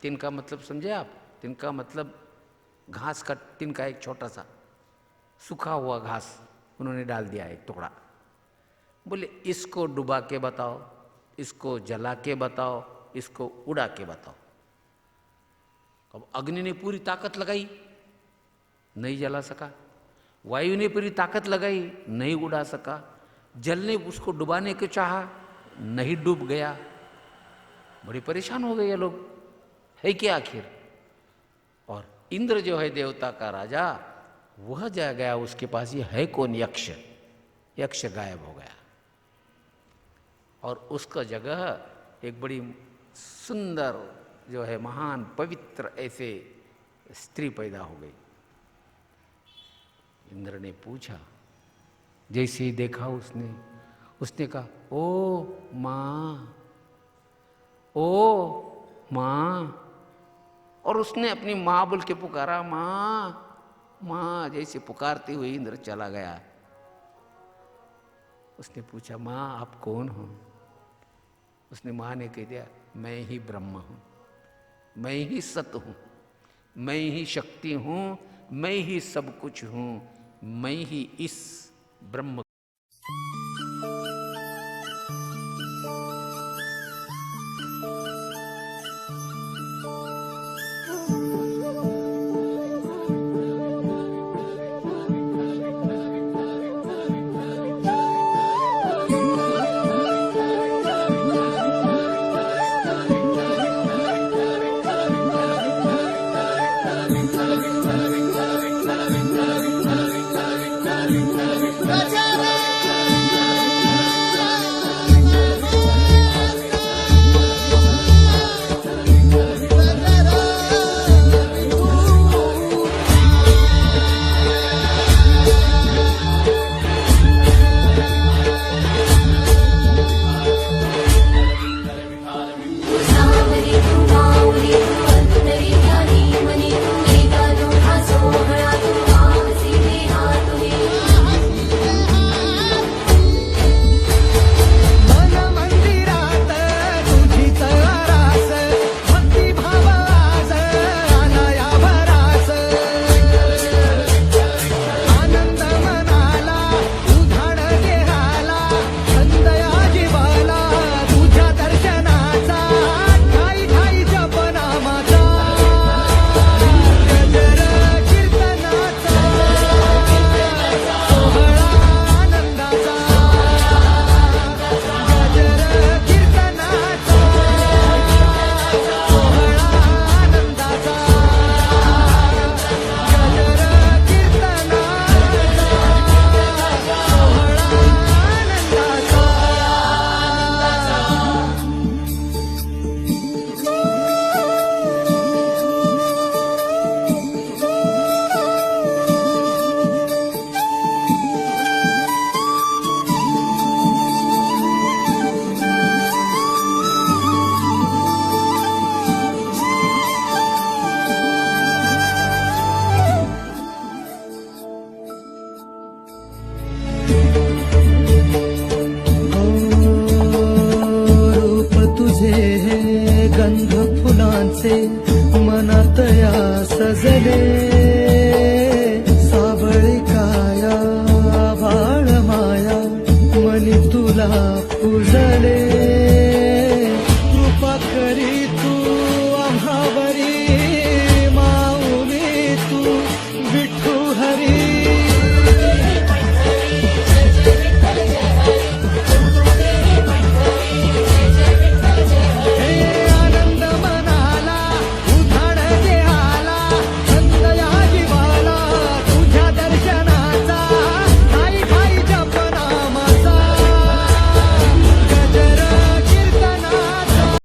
तिनका मतलब समझे आप? तिनका मतलब घास का तिनका, एक छोटा सा सूखा हुआ घास उन्होंने डाल दिया एक टुकड़ा। बोले इसको डुबा के बताओ, इसको जला के बताओ, इसको उड़ा के बताओ। अब अग्नि ने पूरी ताकत लगाई, नहीं जला सका। वायु ने पूरी ताकत लगाई, नहीं उड़ा सका। जल ने उसको डुबाने को चाहा, नहीं डूब गया। बड़े परेशान हो गए ये लोग, है क्या आखिर? और इंद्र जो है देवता का राजा, वह जा गया उसके पास, ये है कौन? यक्ष। यक्ष गायब हो गया और उसका जगह एक बड़ी सुंदर जो है महान पवित्र ऐसे स्त्री पैदा हो गई। इंद्र ने पूछा, जैसे ही देखा उसने कहा ओ माँ, ओ माँ। और उसने अपनी माँ बोल के पुकारा, माँ माँ। जैसे पुकारते हुए इंद्र चला गया। उसने पूछा माँ आप कौन हो? उसने माँ ने कह दिया मैं ही ब्रह्म हूँ, मैं ही सत हूँ, मैं ही शक्ति हूँ, मैं ही सब कुछ हूँ, मैं ही इस ब्रह्म। Raja पूजले